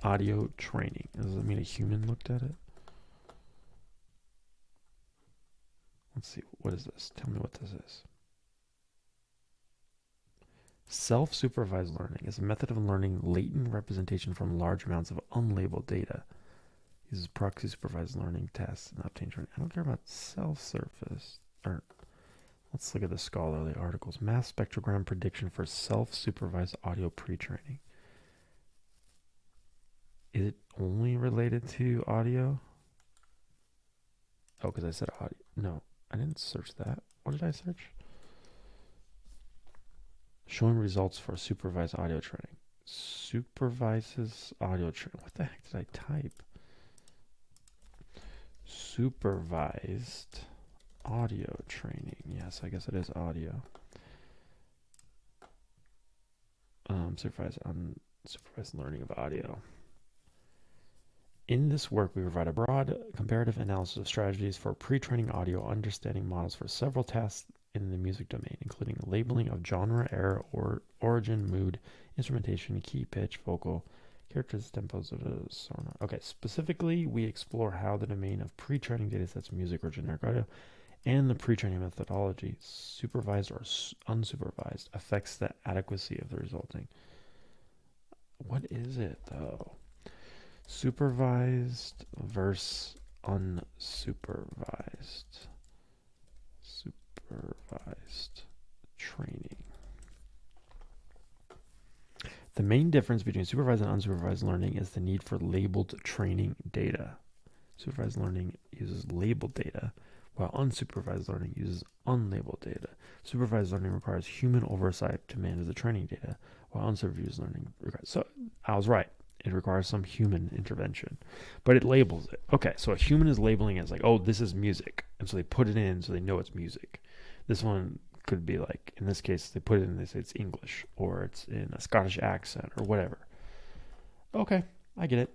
Speaker 1: audio training. Does it mean a human looked at it? Let's see. What is this? Tell me what this is. Self-supervised learning is a method of learning latent representation from large amounts of unlabeled data. Uses proxy supervised learning tests and obtain training. I don't care about self-surface. Let's look at the scholarly articles. Mass spectrogram prediction for self-supervised audio pre-training. Is it only related to audio? Oh, because I said audio. No, I didn't search that. What did I search? Showing results for supervised audio training. Supervises audio training. What the heck did I type? Supervised audio training. Yes, I guess it is audio. Supervised learning of audio. In this work, we provide a broad comparative analysis of strategies for pre-training audio understanding models for several tasks in the music domain, including labeling of genre, era, or origin, mood, instrumentation, key, pitch, vocal, characters, tempos, so on. Okay, specifically, we explore how the domain of pre-training datasets, music or generic audio, and the pre-training methodology, supervised or unsupervised, affects the adequacy of the resulting. What is it, though? Supervised versus unsupervised. Supervised training. The main difference between supervised and unsupervised learning is the need for labeled training data. Supervised learning uses labeled data, while unsupervised learning uses unlabeled data. Supervised learning requires human oversight to manage the training data, while unsupervised learning requires... So I was right. It requires some human intervention, but it labels it. Okay, so a human is labeling it as like, oh, this is music. And so they put it in so they know it's music. This one could be like, in this case, they put it in, they say it's English, or it's in a Scottish accent, or whatever. Okay, I get it.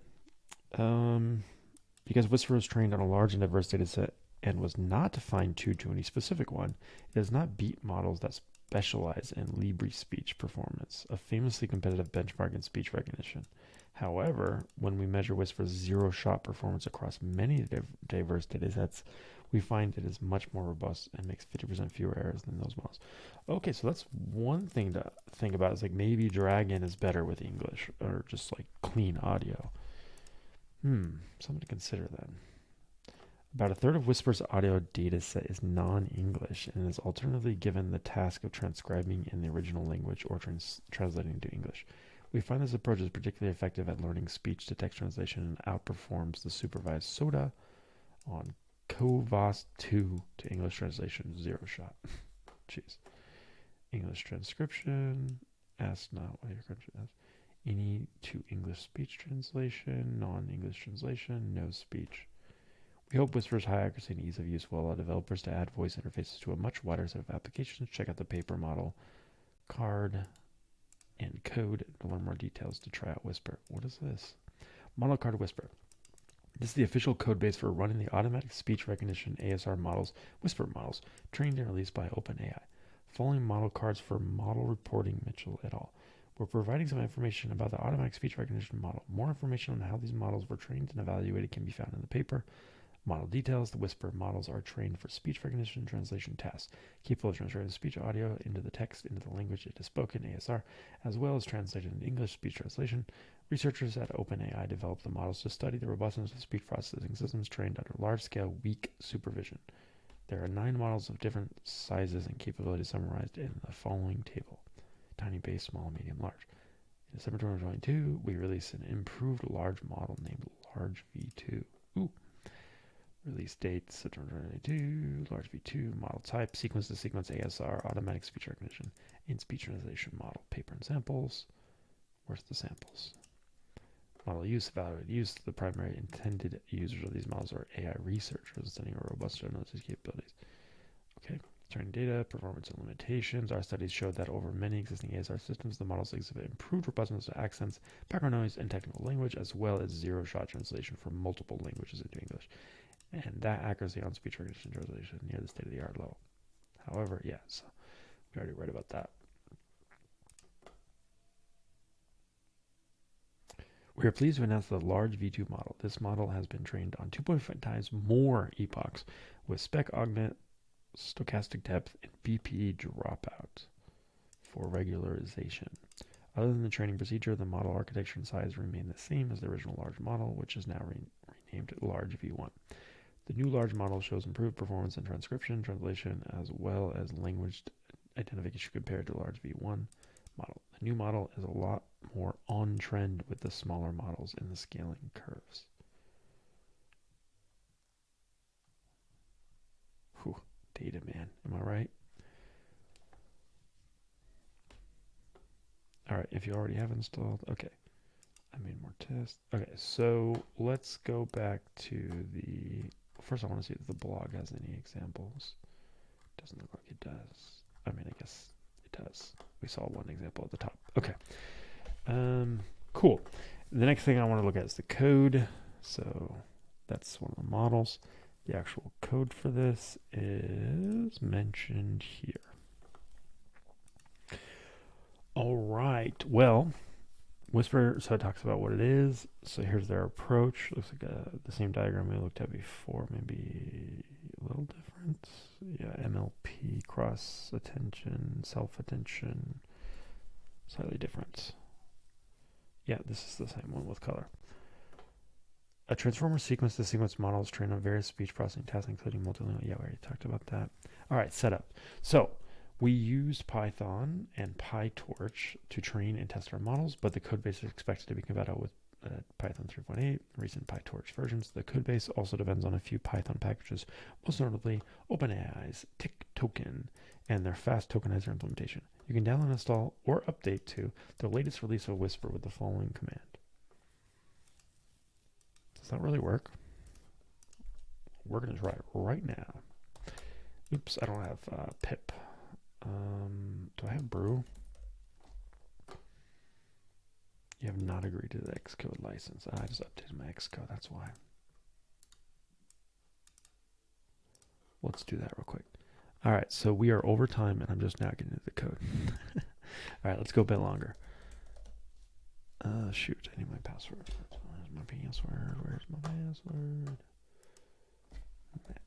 Speaker 1: Because Whisper was trained on a large and diverse data set and was not fine-tuned to any specific one, it does not beat models that specialize in Libri speech performance, a famously competitive benchmark in speech recognition. However, when we measure Whisper's zero-shot performance across many diverse datasets, we find it is much more robust and makes 50% fewer errors than those models. Okay, so that's one thing to think about. Is like maybe Dragon is better with English or just like clean audio. Something to consider then. About a third of Whisper's audio dataset is non-English and is alternatively given the task of transcribing in the original language or translating to English. We find this approach is particularly effective at learning speech-to-text translation and outperforms the supervised SOTA on CoVOS 2 to English translation, zero shot. Jeez. English transcription, ask not what your country has. Any to English speech translation, non-English translation, no speech. We hope Whisper's high accuracy and ease of use will allow developers to add voice interfaces to a much wider set of applications. Check out the paper model card and code to learn more details to try out Whisper. What is this? Model Card Whisper. This is the official code base for running the automatic speech recognition ASR models, Whisper models, trained and released by OpenAI. Following model cards for model reporting, Mitchell et al. We're providing some information about the automatic speech recognition model. More information on how these models were trained and evaluated can be found in the paper. Model details. The Whisper models are trained for speech recognition and translation tasks, capable of translating speech audio into the text into the language it is spoken, ASR, as well as translated into English speech translation. Researchers at OpenAI developed the models to study the robustness of speech processing systems trained under large-scale, weak supervision. There are 9 models of different sizes and capabilities summarized in the following table. Tiny, base, small, medium, large. In December 2022, we released an improved large model named Large V2. Ooh. Release date, September 2022, Large V2, model type, sequence-to-sequence ASR, automatic speech recognition, in-speech translation model, paper and samples. Where's the samples? Model use, evaluated use. The primary intended users of these models are AI researchers studying a robust analysis capabilities. Okay, training data, performance and limitations. Our studies showed that over many existing ASR systems, the models exhibit improved robustness of accents, background noise, and technical language, as well as zero-shot translation from multiple languages into English. And that accuracy on speech recognition translation near the state-of-the-art level. However, yeah, so we already read about that. We are pleased to announce the large V2 model. This model has been trained on 2.5 times more epochs with spec augment, stochastic depth, and VP dropout for regularization. Other than the training procedure, the model architecture and size remain the same as the original large model, which is now renamed Large V1. The new large model shows improved performance in transcription, translation, as well as language identification compared to Large V1 model. The new model is a lot more on trend with the smaller models in the scaling curves. Whew, data, man. Am I right? All right, if you already have installed, okay. I made more tests. Okay, so let's go back to the... First, I want to see if the blog has any examples. Doesn't look like it does. I mean, I guess it does. We saw one example at the top. Okay. Cool. The next thing I want to look at is the code. So that's one of the models. The actual code for this is mentioned here. All right. Well, Whisper, so it talks about what it is. So here's their approach. Looks like the same diagram we looked at before, maybe a little different. Yeah, MLP, cross attention, self-attention, slightly different. Yeah, this is the same one with color. A transformer sequence-to-sequence model is trained on various speech processing tasks, including multilingual. Yeah, we already talked about that. All right, setup. So we used Python and PyTorch to train and test our models, but the codebase is expected to be compatible with Python 3.8, recent PyTorch versions. The codebase also depends on a few Python packages, most notably OpenAI's Tick token and their fast tokenizer implementation. You can download, install, or update to the latest release of Whisper with the following command. Does that really work? We're going to try it right now. Oops, I don't have pip. Do I have brew? You have not agreed to the Xcode license. I just updated my Xcode, that's why. Let's do that real quick. All right, so we are over time, and I'm just now getting into the code. All right, let's go a bit longer. Shoot, I need my password. Where's my password? Where's my password? Mac.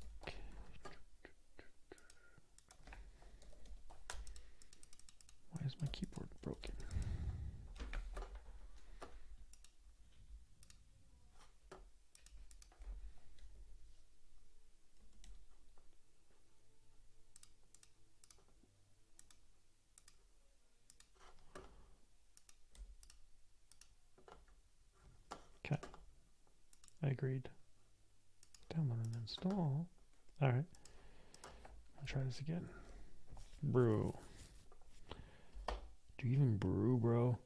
Speaker 1: Why is my keyboard broken? Okay. I agreed. Download and install. All right. I'll try this again. Brew. Do you even brew, bro?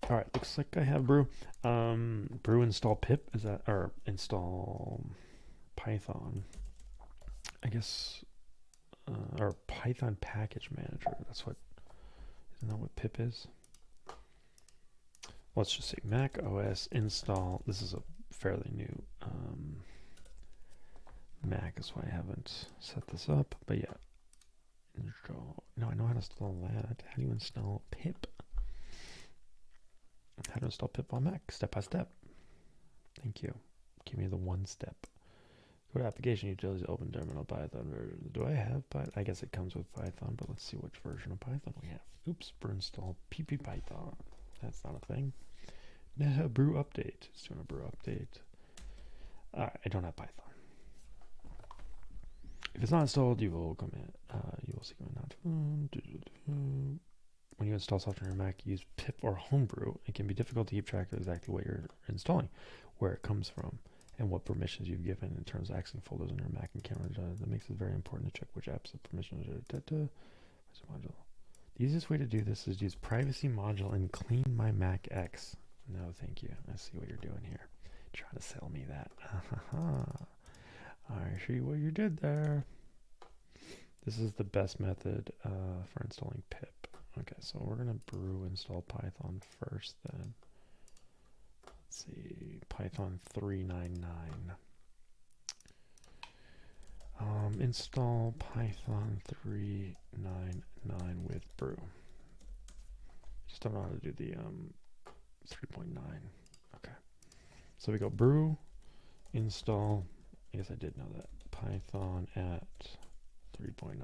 Speaker 1: All right, looks like I have brew. Brew install pip, is that, or install Python, I guess, or Python package manager. That's what Isn't that what pip is? Let's just say Mac OS install. This is a fairly new Mac, that's why I haven't set this up. But yeah, install. No, I know how to install that. How do you install pip? How to install pip on Mac, step by step. Thank you. Give me the one step. Go to application utilities, open terminal, Python version. Do I have Python? I guess it comes with Python, but let's see which version of Python we have. Oops, brew install ppython. That's not a thing. No, brew update. It's doing a brew update. Alright, I don't have Python. If it's not installed, you will commit. You will see command not. When you install software on your Mac, use pip or homebrew. It can be difficult to keep track of exactly what you're installing, where it comes from, and what permissions you've given in terms of accessing folders on your Mac and camera. That makes it very important to check which apps have permissions. The easiest way to do this is use privacy module and clean my Mac X. No, thank you. I see what you're doing here. Trying to sell me that. I see what you did there. This is the best method for installing pip. Okay, so we're going to brew install Python first then. Let's see, Python 399. Install Python 399 with brew. Just don't know how to do the 3.9. Okay, so we go brew, install. I guess I did know that. Python at 3.9.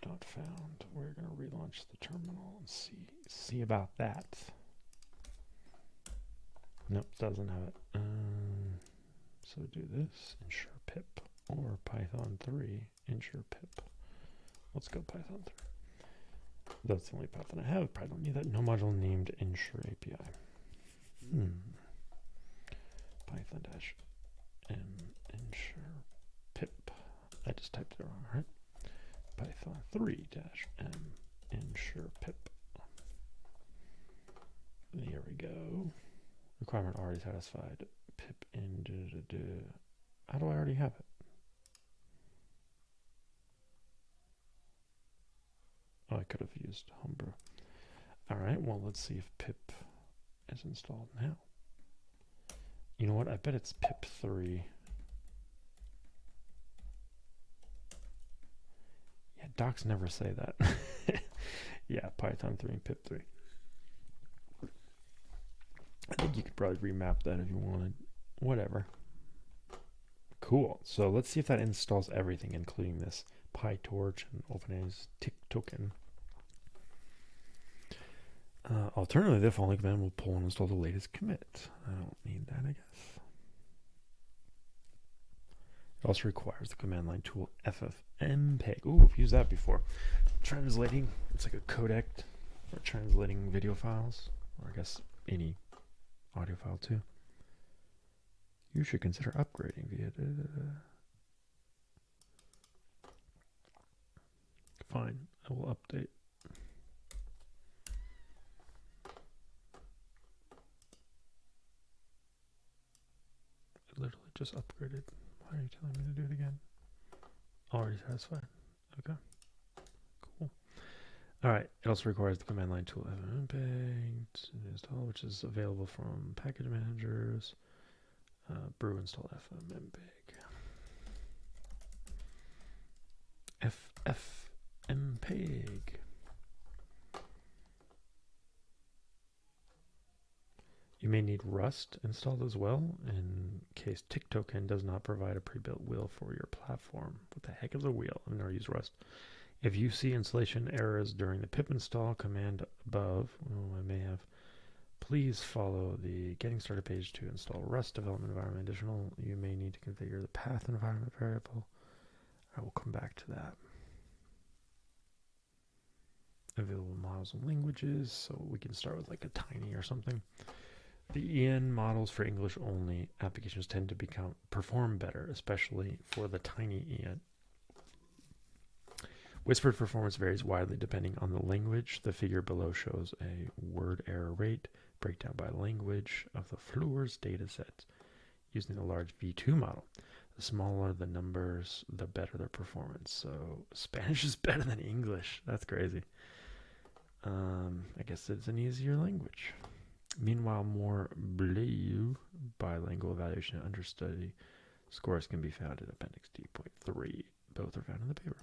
Speaker 1: Not found. We're going to relaunch the terminal and see about that. Nope, doesn't have it. So do this, ensure pip, or Python 3, ensure pip. Let's go Python 3. That's the only Python I have. Probably don't need that. No module named ensure API. Python -m ensure pip. I just typed it wrong, right? Python 3-m ensure pip. There we go. Requirement already satisfied. Pip in. How do I already have it? Oh, I could have used homebrew. All right. Well, let's see if pip is installed now. You know what? I bet it's pip 3. Docs never say that. Yeah, Python 3 and pip 3. I think you could probably remap that if you wanted. Whatever. Cool. So let's see if that installs everything, including this PyTorch and OpenAI's tick token. Alternatively, the following command will pull and install the latest commit. I don't need that, I guess. It also requires the command line tool ffmpeg. Ooh, I've used that before. Translating, it's like a codec for translating video files, or I guess any audio file too. You should consider upgrading via. Fine, I will update. I literally just upgraded. Why are you telling me to do it again? Already satisfied. Okay. Cool. Alright, it also requires the command line tool install, which is available from package managers. Brew install ffmpeg. ffmpeg. You may need Rust installed as well in case tick token does not provide a pre-built wheel for your platform. What the heck is a wheel? I've never used Rust. If you see installation errors during the pip install command above, I may have, please follow the getting started page to install Rust development environment. Additional, you may need to configure the path environment variable. I will come back to that. Available models and languages, so we can start with like a tiny or something. The EN models for English only applications tend to perform better, especially for the tiny EN. Whispered performance varies widely depending on the language. The figure below shows a word error rate breakdown by language of the Fluor's datasets using the large V2 model. The smaller the numbers, the better their performance. So Spanish is better than English. That's crazy. I guess it's an easier language. Meanwhile, more blue bilingual evaluation and understudy scores can be found in Appendix D.3. Both are found in the paper.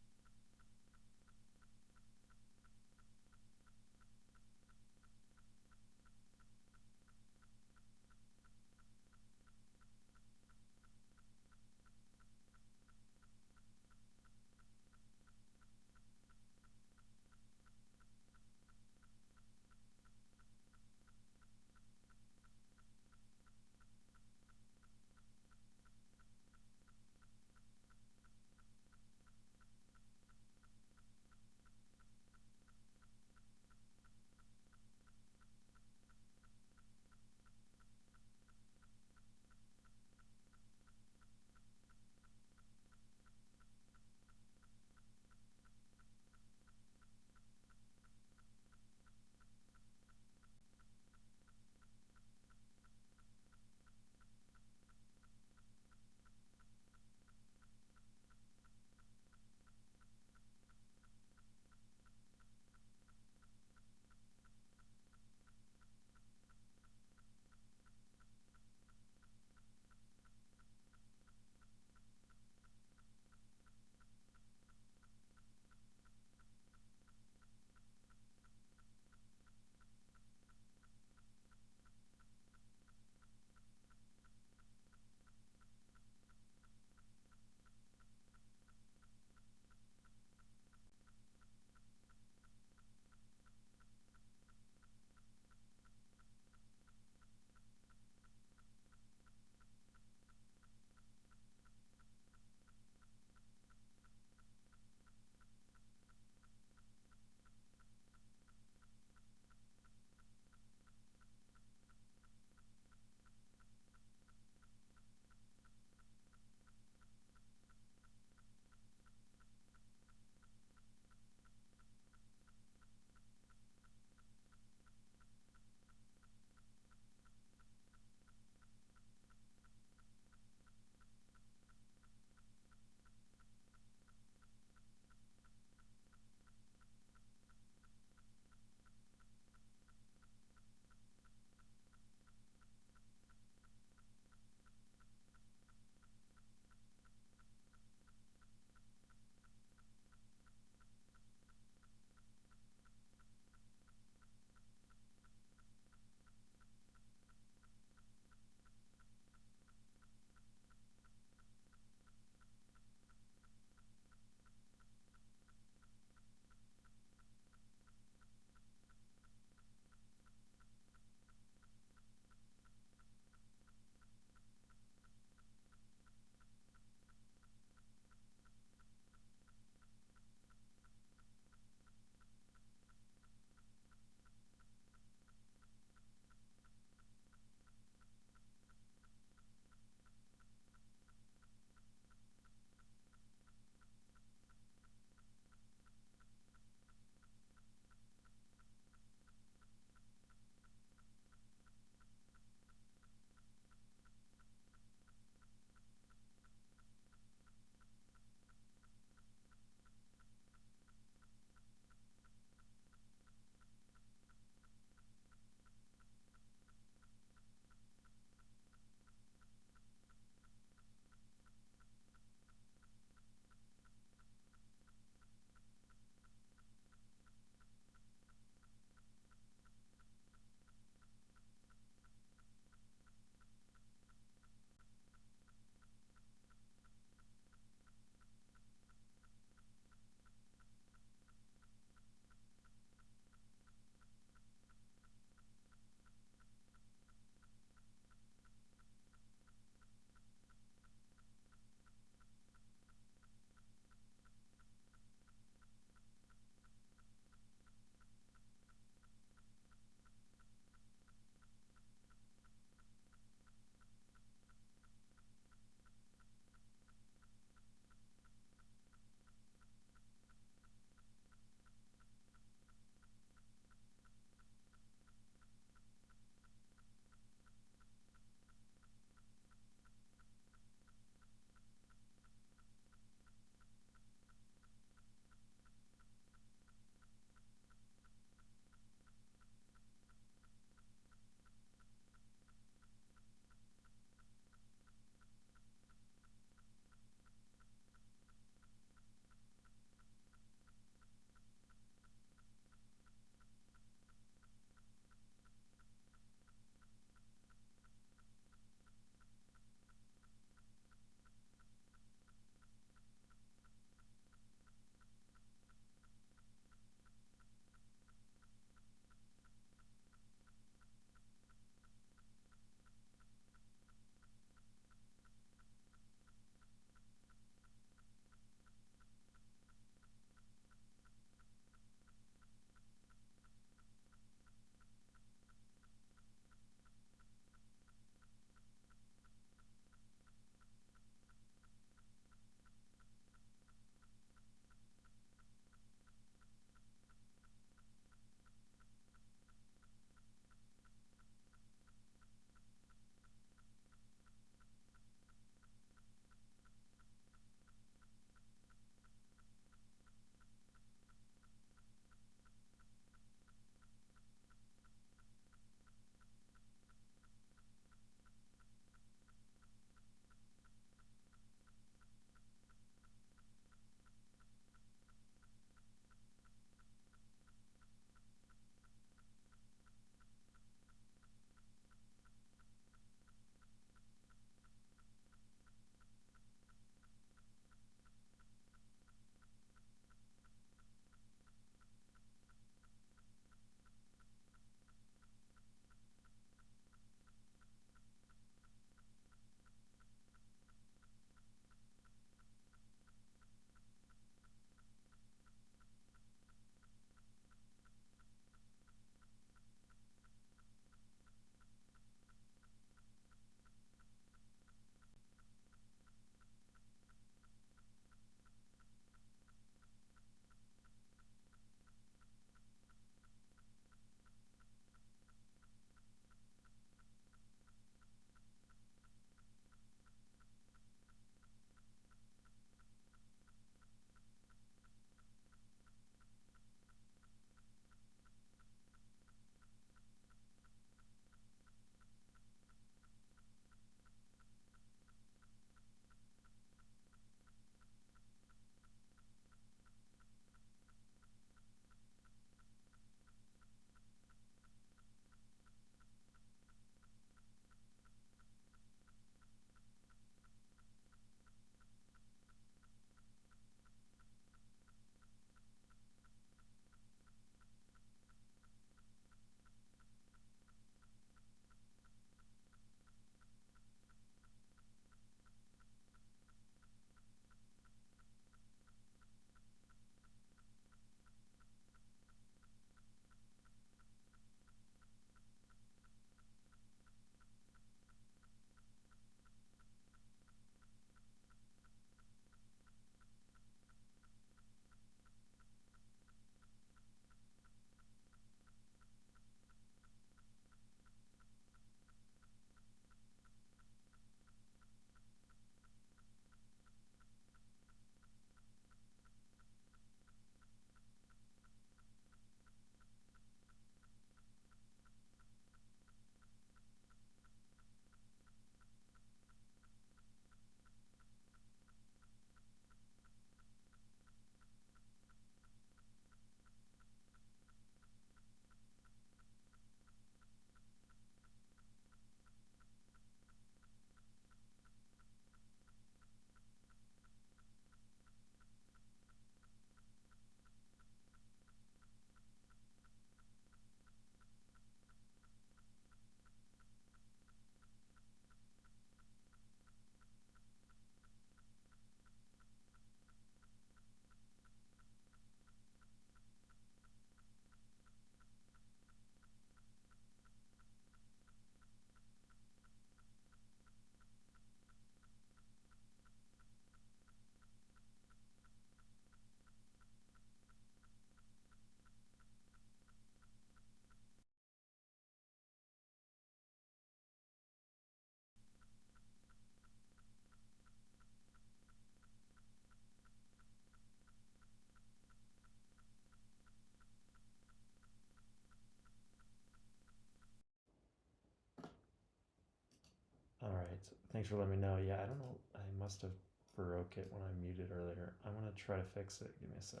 Speaker 1: Thanks for letting me know. Yeah, I don't know. I must have broke it when I muted earlier. I'm gonna try to fix it. Give me a sec.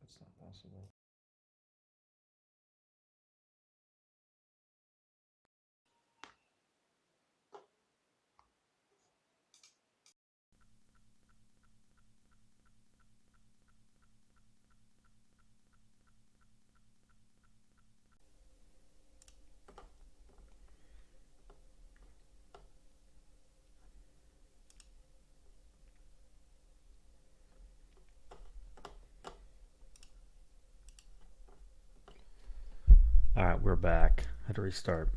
Speaker 1: That's not possible. All right, we're back. Had to restart.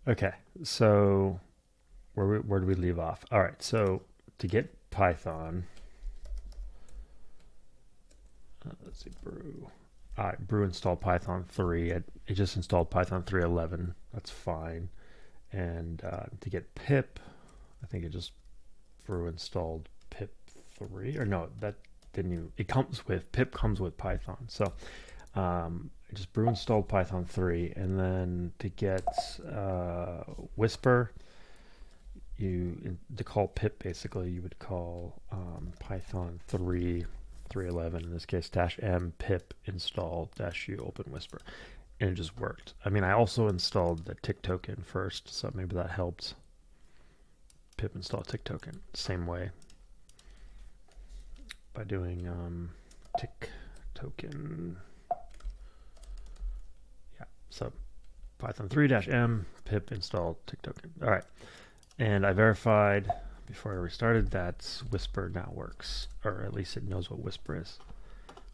Speaker 1: Okay, so where do we leave off? All right, so to get Python, let's see, brew. All right, brew install Python 3. It just installed Python 3.11. That's fine. And to get pip, I think it just brew installed pip 3. Or no, that didn't even. It comes with pip comes with Python. So I just brew installed Python 3, and then to get Whisper, to call pip, basically you would call Python 3.11 in this case -m pip install -u open Whisper, and it just worked. I mean, I also installed the tick token first, so maybe that helped. Pip install tick token same way by doing tick token. Yeah, so Python 3-m pip install tick token. All right, and I verified before I restarted that Whisper now works, or at least it knows what Whisper is.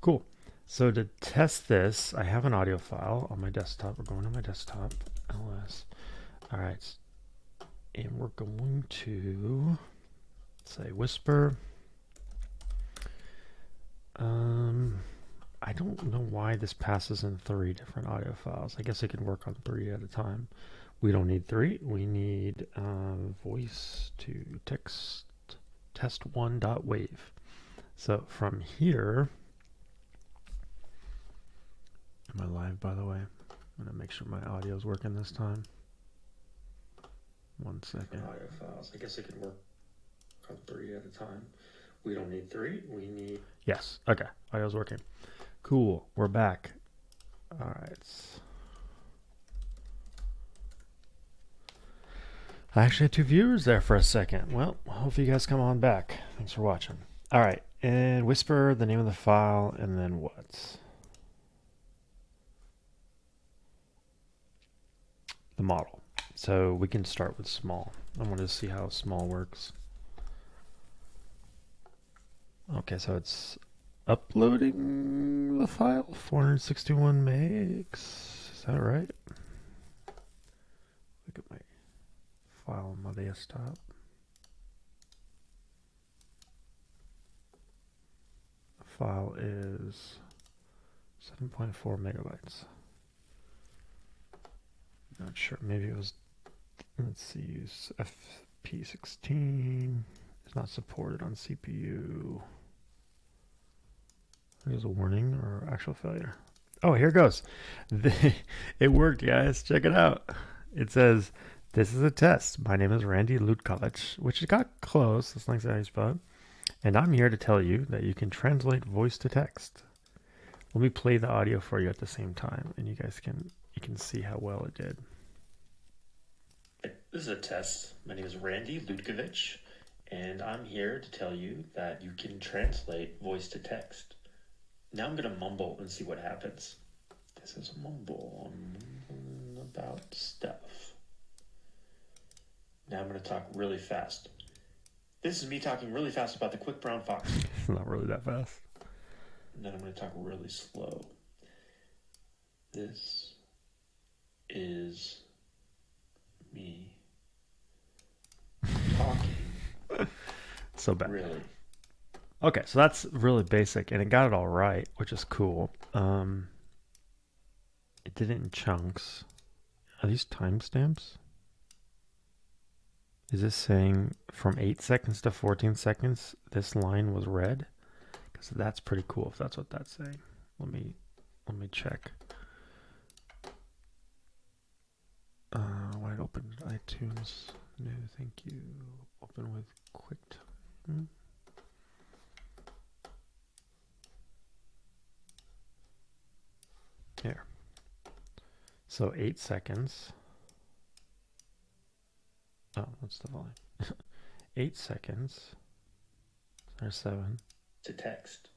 Speaker 1: Cool. So to test this, I have an audio file on my desktop. We're going to my desktop, ls. All right, and we're going to say Whisper. I don't know why this passes in 3 different audio files. I guess I can work on 3 at a time. We don't need 3. We need voice to text test1.wave. So from here, am I live, by the way? I'm going to make sure my audio is working this time. 1 second. Audio files. I guess I can work on 3 at a time. We don't need 3. We need... Yes. Okay. Audio's working. Cool. We're back. All right. I actually had 2 viewers there for a second. Well, hopefully you guys come on back. Thanks for watching. All right. And Whisper, the name of the file, and then what? The model. So we can start with small. I want to see how small works. Okay, so it's uploading the file, 461 megs. Is that right? Look at my file on my desktop. The file is 7.4 megabytes. Not sure. Maybe it was, let's see, use FP16. It's not supported on CPU. There's a warning or actual failure. Oh, here it goes. It worked, guys. Check it out. It says, this is a test. My name is Randy Lutkovich, which got close. That's not exactly how you spell it. And I'm here to tell you that you can translate voice to text. Let me play the audio for you at the same time, and you can see how well it did. This is a test. My name is Randy Ludkovich, and I'm here to tell you that you can translate voice to text. Now I'm going to mumble and see what happens. This is a mumble. I'm mumbling about stuff. Now I'm going to talk really fast. This is me talking really fast about the quick brown fox. It's not really that fast. And then I'm going to talk really slow. This is me talking. So bad. Really. Okay, so that's really basic, and it got it all right, which is cool. It did it in chunks. Are these timestamps? Is this saying from 8 seconds to 14 seconds, this line was read? Because that's pretty cool if that's what that's saying. Let me check. Wide open iTunes. No, thank you. Open with QuickTime. Here. So 8 seconds. Oh, what's the volume? 8 seconds. There's 7. To text.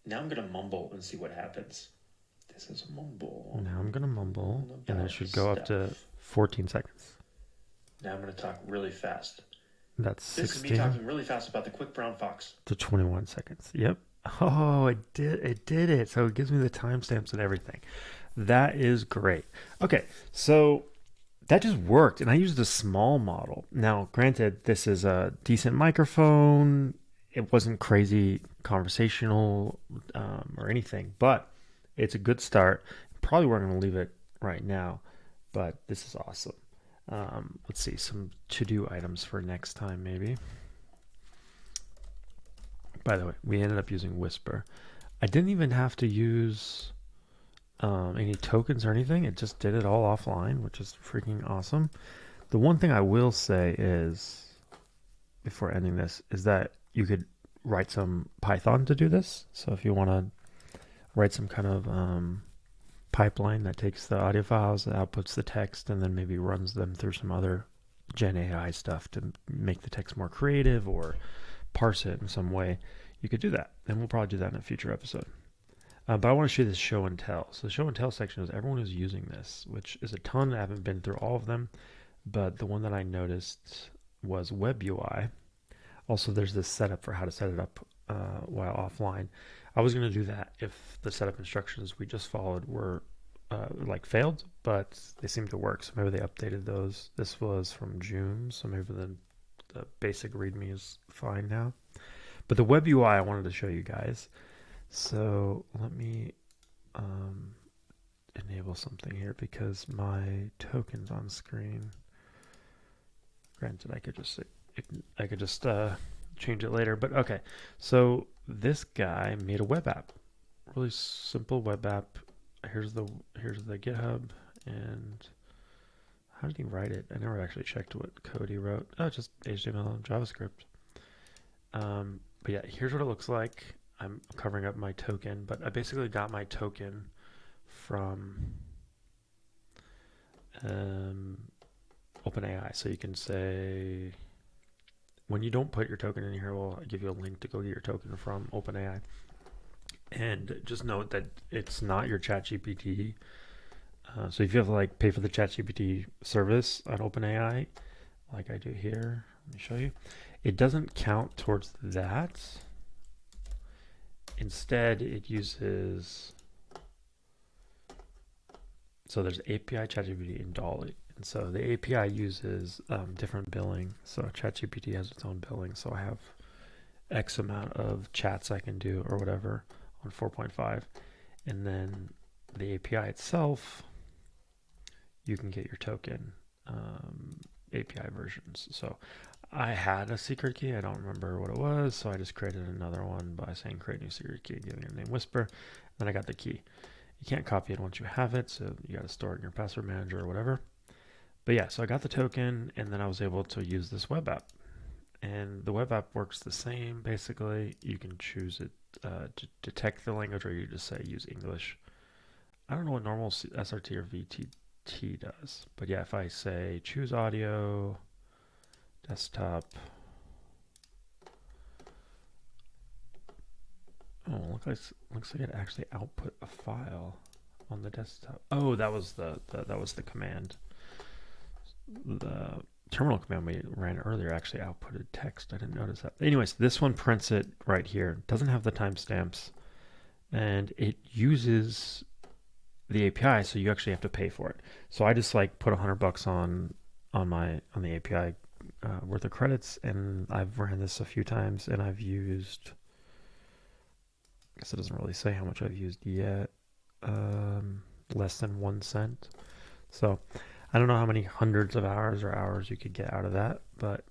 Speaker 1: Now I'm going to mumble and see what happens. This is a mumble. Now I'm going to mumble, and it should go up to 14 seconds. Now I'm going to talk really fast. That's 16. This is me talking really fast about the quick brown fox. To 21 seconds. Yep. Oh, it did it. So it gives me the timestamps and everything. That is great. Okay, so that just worked, and I used a small model. Now, granted, this is a decent microphone. It wasn't crazy conversational or anything, but it's a good start. Probably we're going to leave it right now, but this is awesome. Let's see, some to-do items for next time, maybe. By the way, we ended up using Whisper. I didn't even have to use any tokens or anything. It just did it all offline, which is freaking awesome. The one thing I will say is, before ending this, is that you could write some Python to do this. So if you want to write some kind of pipeline that takes the audio files, outputs the text, and then maybe runs them through some other GenAI stuff to make the text more creative or parse it in some way, you could do that. And we'll probably do that in a future episode. But I want to show you this show and tell. So the show and tell section is everyone who's using this, which is a ton. I haven't been through all of them, but the one that I noticed was Web UI. Also, there's this setup for how to set it up while offline. I was going to do that if the setup instructions we just followed were failed, but they seem to work. So maybe they updated those. This was from June, so maybe the basic README is fine now. But the Web UI I wanted to show you guys. So let me enable something here because my token's on screen. Granted, I could just change it later, but okay. So this guy made a web app, really simple web app. Here's the GitHub, and how did he write it? I never actually checked what code he wrote. Oh, just HTML and JavaScript. But yeah, here's what it looks like. I'm covering up my token, but I basically got my token from OpenAI. So you can say, when you don't put your token in here, we'll give you a link to go get your token from OpenAI. And just note that it's not your ChatGPT. So if you have to pay for the ChatGPT service on OpenAI, like I do here, let me show you, it doesn't count towards that. Instead, it uses, so there's API, ChatGPT, and Dolly. And so the API uses different billing. So ChatGPT has its own billing. So I have X amount of chats I can do or whatever on 4.5. And then the API itself, you can get your token API versions. So I had a secret key. I don't remember what it was. So I just created another one by saying create new secret key, giving it a name Whisper. Then I got the key. You can't copy it once you have it. So you got to store it in your password manager or whatever. But yeah, so I got the token, and then I was able to use this web app. And the web app works the same, basically. You can choose it to detect the language, or you just say use English. I don't know what normal SRT or VTT does. But yeah, if I say choose audio, desktop. Oh, looks like it actually output a file on the desktop. Oh, that was the command. The terminal command we ran earlier actually outputted text. I didn't notice that. Anyways, this one prints it right here. It doesn't have the timestamps, and it uses the API, so you actually have to pay for it. So I just like put $100 on the API worth of credits, and I've ran this a few times, and I've used. I guess it doesn't really say how much I've used yet. Less than 1 cent. So I don't know how many hundreds of hours you could get out of that, but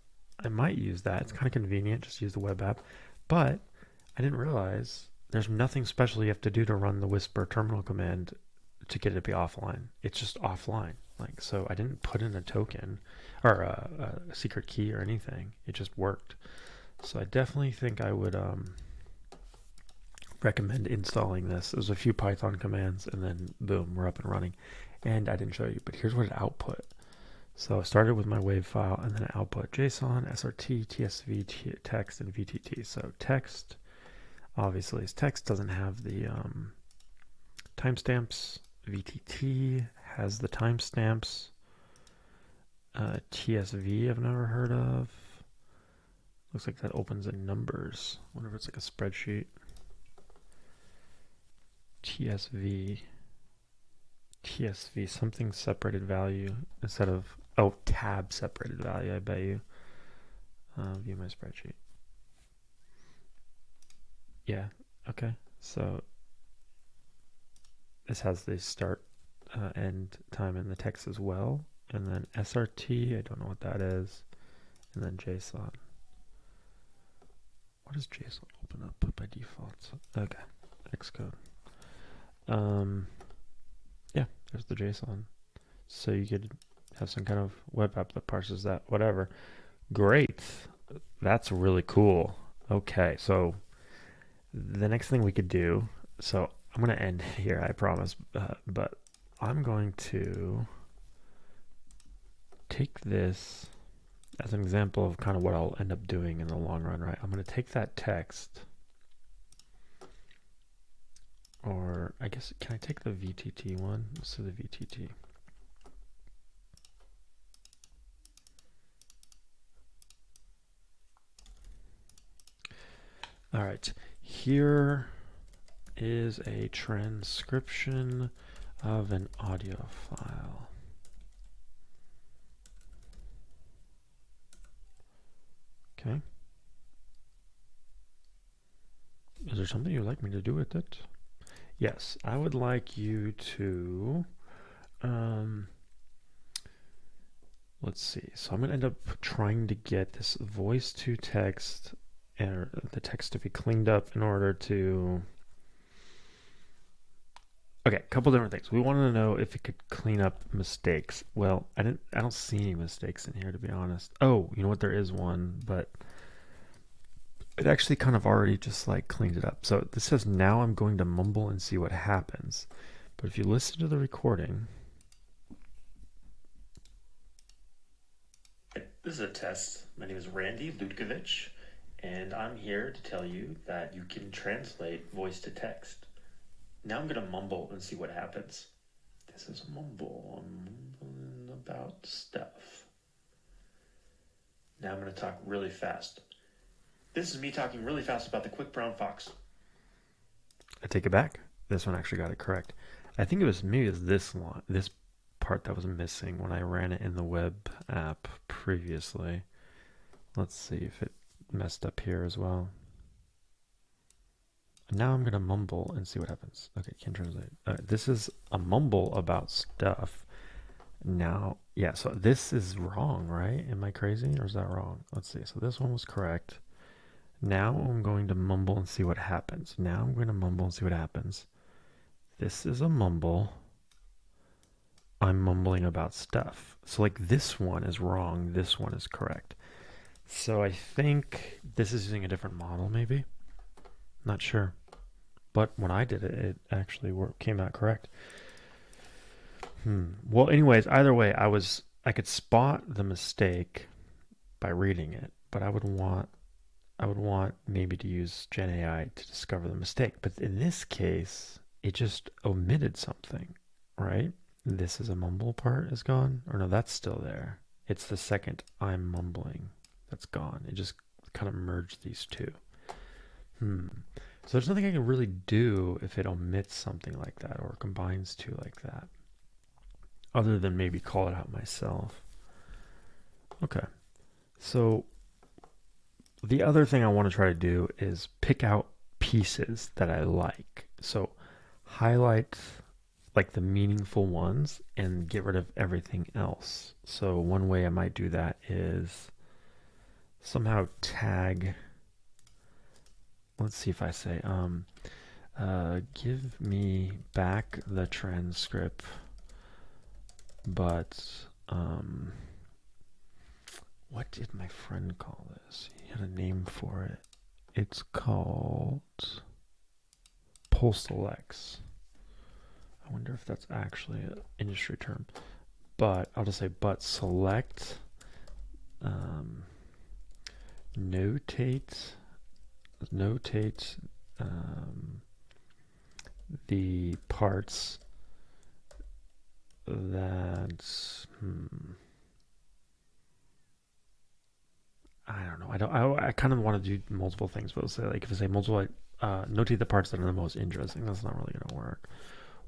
Speaker 1: I might use that. It's kind of convenient, just use the web app. But I didn't realize there's nothing special you have to do to run the Whisper terminal command to get it to be offline. It's just offline. Like, so I didn't put in a token or a secret key or anything. It just worked. So I definitely think I would recommend installing this. There's a few Python commands, and then boom, we're up and running. And I didn't show you, but here's what it output. So I started with my WAV file, and then it output JSON, SRT, TSV, text, and VTT. So text, obviously, text doesn't have the timestamps. VTT has the timestamps. TSV I've never heard of. Looks like that opens in numbers. I wonder if it's like a spreadsheet. TSV, something separated value instead of, oh, tab separated value, I bet you. View my spreadsheet. Yeah, okay. So this has the start, end time in the text as well. And then SRT, I don't know what that is. And then JSON. What does JSON open up by default? Okay, Xcode. Yeah, there's the JSON. So you could have some kind of web app that parses that, whatever. Great. That's really cool. Okay, so the next thing we could do, so I'm going to end here, I promise, but I'm going to take this as an example of kind of what I'll end up doing in the long run, right? I'm going to take that text, or I guess, can I take the VTT one? Let's do the VTT. All right, here is a transcription of an audio file. Okay. Is there something you'd like me to do with it? Yes, I would like you to, let's see. So I'm going to end up trying to get this voice to text, and the text to be cleaned up in order to, okay, a couple different things. We wanted to know if it could clean up mistakes. Well, I don't see any mistakes in here, to be honest. Oh, you know what? There is one, but it actually kind of already just like cleaned it up. So this says, now I'm going to mumble and see what happens. But if you listen to the recording, this is a test. My name is Randy Ludkovich, and I'm here to tell you that you can translate voice to text. Now I'm going to mumble and see what happens. This is mumble. I'm mumbling about stuff. Now I'm going to talk really fast. This is me talking really fast about the quick brown fox. I take it back. This one actually got it correct. I think it was maybe this part that was missing when I ran it in the web app previously. Let's see if it messed up here as well. Now I'm going to mumble and see what happens. Okay, can't translate. This is a mumble about stuff. Now, yeah, so this is wrong, right? Am I crazy, or is that wrong? Let's see. So this one was correct. Now I'm going to mumble and see what happens. Now I'm going to mumble and see what happens. This is a mumble. I'm mumbling about stuff. So like this one is wrong. This one is correct. So I think this is using a different model, maybe. Not sure. But when I did it, it actually came out correct. Well, anyways, either way, I could spot the mistake by reading it, but I would want maybe to use GenAI to discover the mistake. But in this case, it just omitted something, right? This is a mumble part is gone, or no, that's still there. It's the second I'm mumbling that's gone. It just kind of merged these two. So there's nothing I can really do if it omits something like that or combines two like that, other than maybe call it out myself. Okay. So the other thing I want to try to do is pick out pieces that I like. So highlight like the meaningful ones and get rid of everything else. So one way I might do that is somehow tag. Let's see if I say, give me back the transcript, but, what did my friend call this? He had a name for it. It's called postal X. I wonder if that's actually an industry term, but I'll just say, but select, notate the parts that I don't know. I kind of want to do multiple things, but let's say like if I say multiple, notate the parts that are the most interesting. That's not really going to work.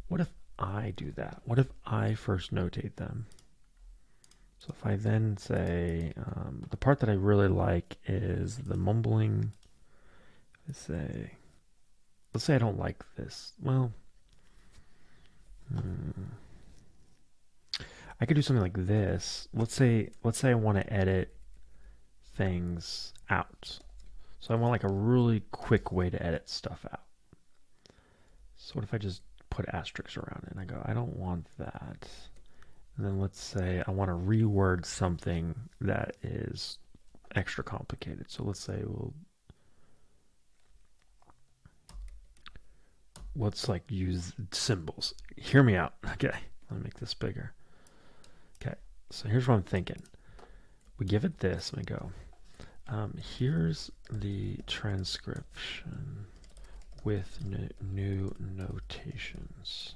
Speaker 1: What if I do that? What if I first notate them? So if I then say the part that I really like is the mumbling. Let's say I don't like this. Well, I could do something like this. Let's say I want to edit things out. So I want like a really quick way to edit stuff out. So what if I just put asterisks around it and I go, I don't want that. And then let's say I want to reword something that is extra complicated. So let's say let's like use symbols. Hear me out. Okay, let me make this bigger. Okay, so here's what I'm thinking. We give it this and we go, here's the transcription with new notations.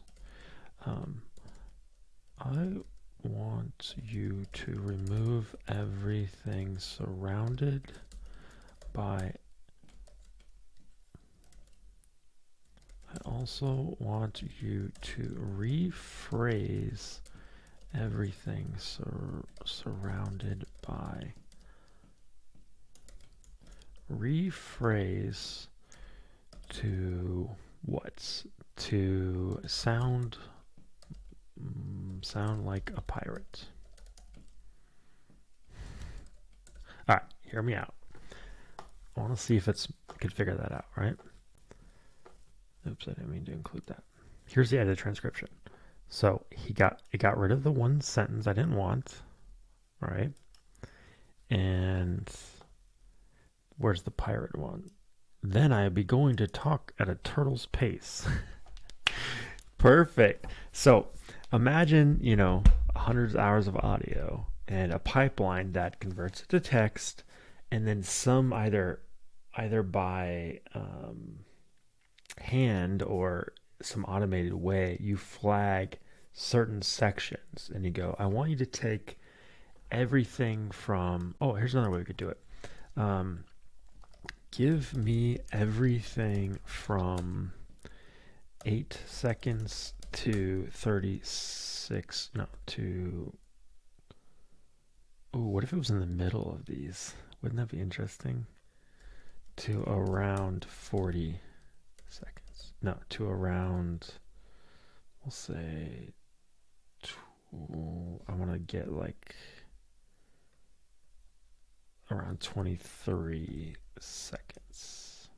Speaker 1: I want you to remove everything surrounded by. I also want you to rephrase everything surrounded by. Rephrase to what? To sound like a pirate. All right, hear me out. I want to see if I can figure that out, right? Oops, I didn't mean to include that. Here's the edit transcription. So it got rid of the one sentence I didn't want, right? And where's the pirate one? Then I'd be going to talk at a turtle's pace. Perfect. So imagine, hundreds of hours of audio and a pipeline that converts it to text, and then some either by hand or some automated way, you flag certain sections and you go, I want you to take everything from, here's another way we could do it. Give me everything from 8 seconds to 36, no, to, what if it was in the middle of these? Wouldn't that be interesting? To around 40 seconds. No, to around, we'll say, I want to get like around 23 seconds.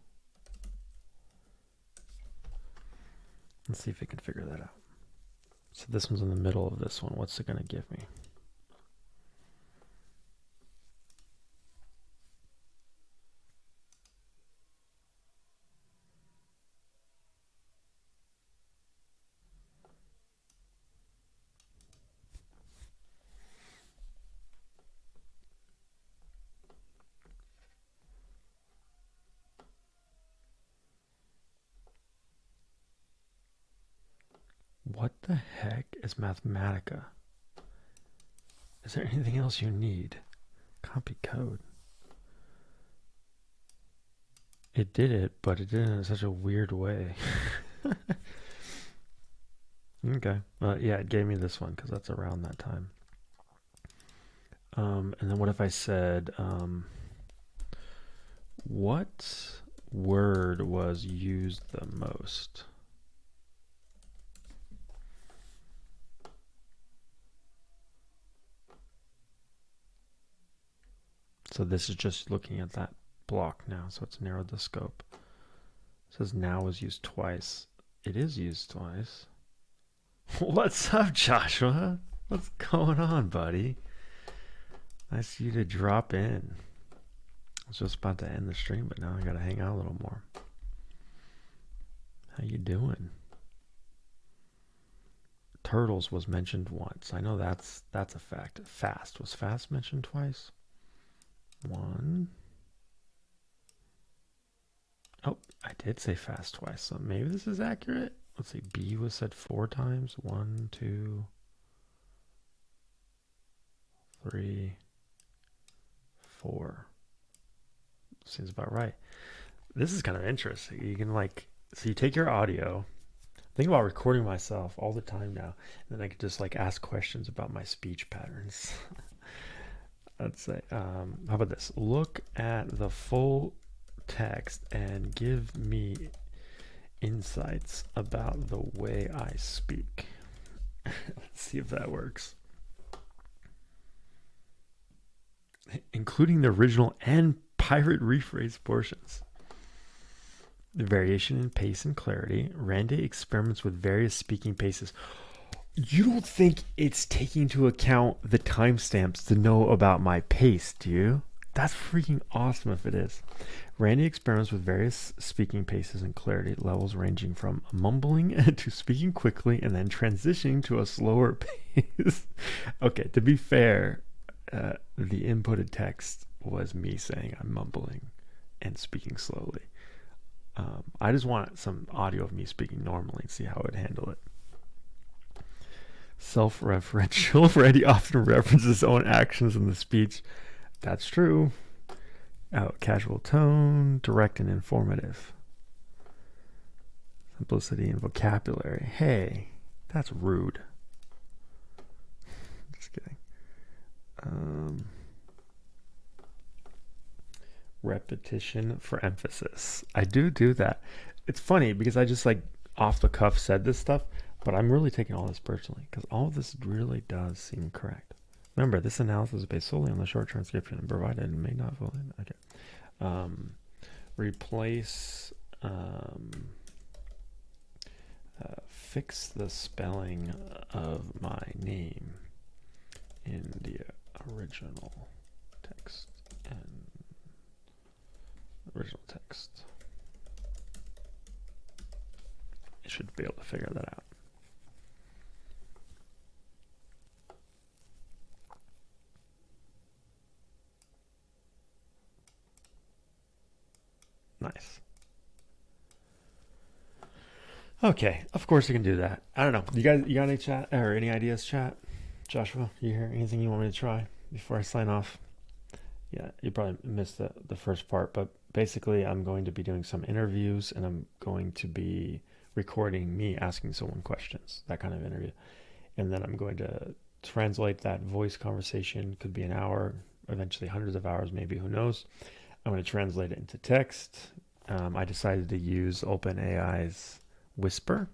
Speaker 1: Let's see if it can figure that out. So this one's in the middle of this one. What's it going to give me? What the heck is Mathematica? Is there anything else you need? Copy code. It did it, but it did it in such a weird way. Okay. Yeah, it gave me this one because that's around that time. And then what if I said, what word was used the most? So this is just looking at that block now, so it's narrowed the scope. It says now is used twice. It is used twice. What's up, Joshua? What's going on, buddy? Nice of you to drop in. I was just about to end the stream, but now I gotta hang out a little more. How you doing? Turtles was mentioned once. I know that's a fact. Fast. Was fast mentioned twice? One. Oh, I did say fast twice, so maybe this is accurate. Let's see, B was said 4 times. 1, 2, 3, 4. Seems about right. This is kind of interesting. You can so you take your audio. Think about recording myself all the time now, and then I could just ask questions about my speech patterns. Let's say, how about this? Look at the full text and give me insights about the way I speak. Let's see if that works. Including the original and pirate rephrase portions. The variation in pace and clarity. Randy experiments with various speaking paces. You don't think it's taking into account the timestamps to know about my pace, do you? That's freaking awesome if it is. Randy experiments with various speaking paces and clarity levels ranging from mumbling to speaking quickly and then transitioning to a slower pace. Okay, to be fair, the inputted text was me saying I'm mumbling and speaking slowly. I just want some audio of me speaking normally and see how it would handle it. Self-referential. Randy often references his own actions in the speech. That's true. Casual tone, direct and informative. Simplicity and vocabulary. Hey, that's rude. Just kidding. Repetition for emphasis. I do that. It's funny because I just off the cuff said this stuff, but I'm really taking all this personally because all of this really does seem correct. Remember, this analysis is based solely on the short transcription and provided and may not fully. Okay. Replace. Fix the spelling of my name in the original text and original text. You should be able to figure that out. Nice. Okay, of course you can do that. I don't know. You got any chat or any ideas, chat? Joshua, you hear anything you want me to try before I sign off? Yeah, you probably missed the first part, but basically I'm going to be doing some interviews and I'm going to be recording me asking someone questions, that kind of interview. And then I'm going to translate that voice conversation, could be an hour, eventually hundreds of hours, maybe, who knows. I'm going to translate it into text. I decided to use OpenAI's Whisper,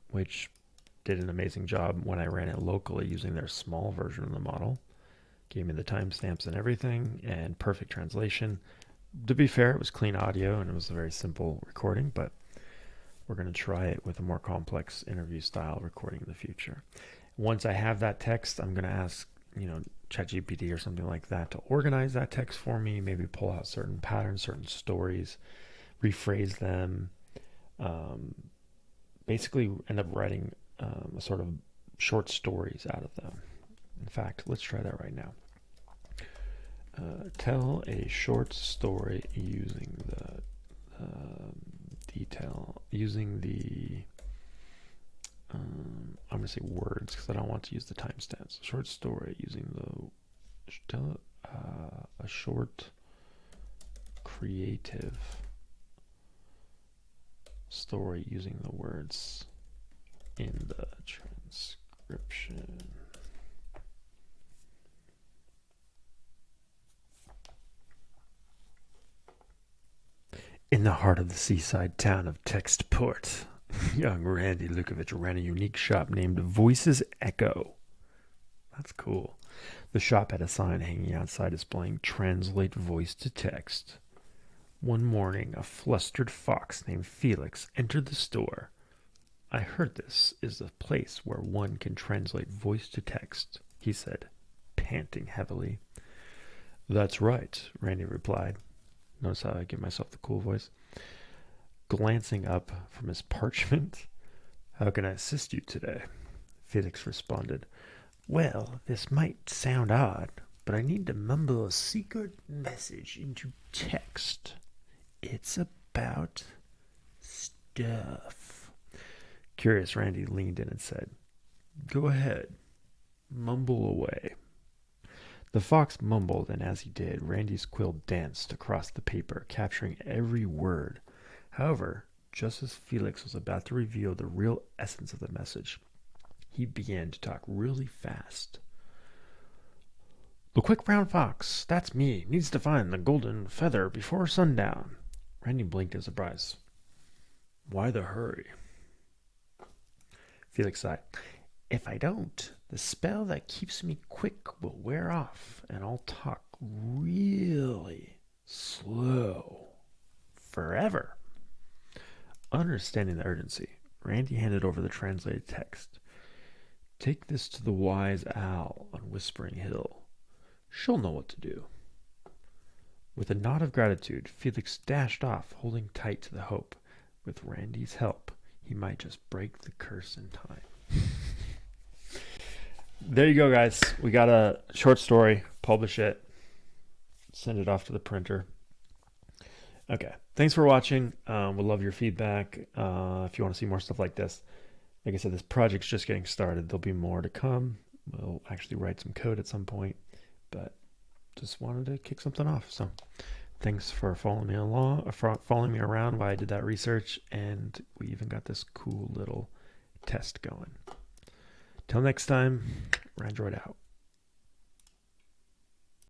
Speaker 1: which did an amazing job when I ran it locally using their small version of the model. Gave me the timestamps and everything and perfect translation. To be fair, it was clean audio and it was a very simple recording, but we're going to try it with a more complex interview style recording in the future. Once I have that text, I'm going to ask, ChatGPT or something like that to organize that text for me, maybe pull out certain patterns, certain stories, rephrase them, basically end up writing a sort of short stories out of them. In fact, let's try that right now. Tell a short story using the I'm going to say words because I don't want to use the timestamps. Short story using a short creative story using the words in the transcription. In the heart of the seaside town of Textport, young Randy Lukovich ran a unique shop named Voices Echo. That's cool. The shop had a sign hanging outside displaying translate voice to text. One morning, a flustered fox named Felix entered the store. I heard this is a place where one can translate voice to text, he said, panting heavily. That's right, Randy replied. Notice how I give myself the cool voice. Glancing up from his parchment, how can I assist you today? Felix responded. Well, this might sound odd, but I need to mumble a secret message into text. It's about stuff. Curious, Randy leaned in and said, Go ahead, mumble away. The fox mumbled, and as he did, Randy's quill danced across the paper, capturing every word. However, just as Felix was about to reveal the real essence of the message, he began to talk really fast. The quick brown fox, that's me, needs to find the golden feather before sundown. Randy blinked in surprise. Why the hurry? Felix sighed. If I don't, the spell that keeps me quick will wear off, and I'll talk really slow forever. Understanding the urgency, Randy handed over the translated text. Take this to the wise owl on Whispering Hill. She'll know what to do. With a nod of gratitude, Felix dashed off, holding tight to the hope. With Randy's help, he might just break the curse in time. There you go, guys. We got a short story. Publish it. Send it off to the printer. Okay. Thanks for watching. We'd love your feedback. If you want to see more stuff like this. Like I said, this project's just getting started. There'll be more to come. We'll actually write some code at some point. But just wanted to kick something off. So thanks for following me along, for following me around while I did that research. And we even got this cool little test going. Till next time, Randroid out.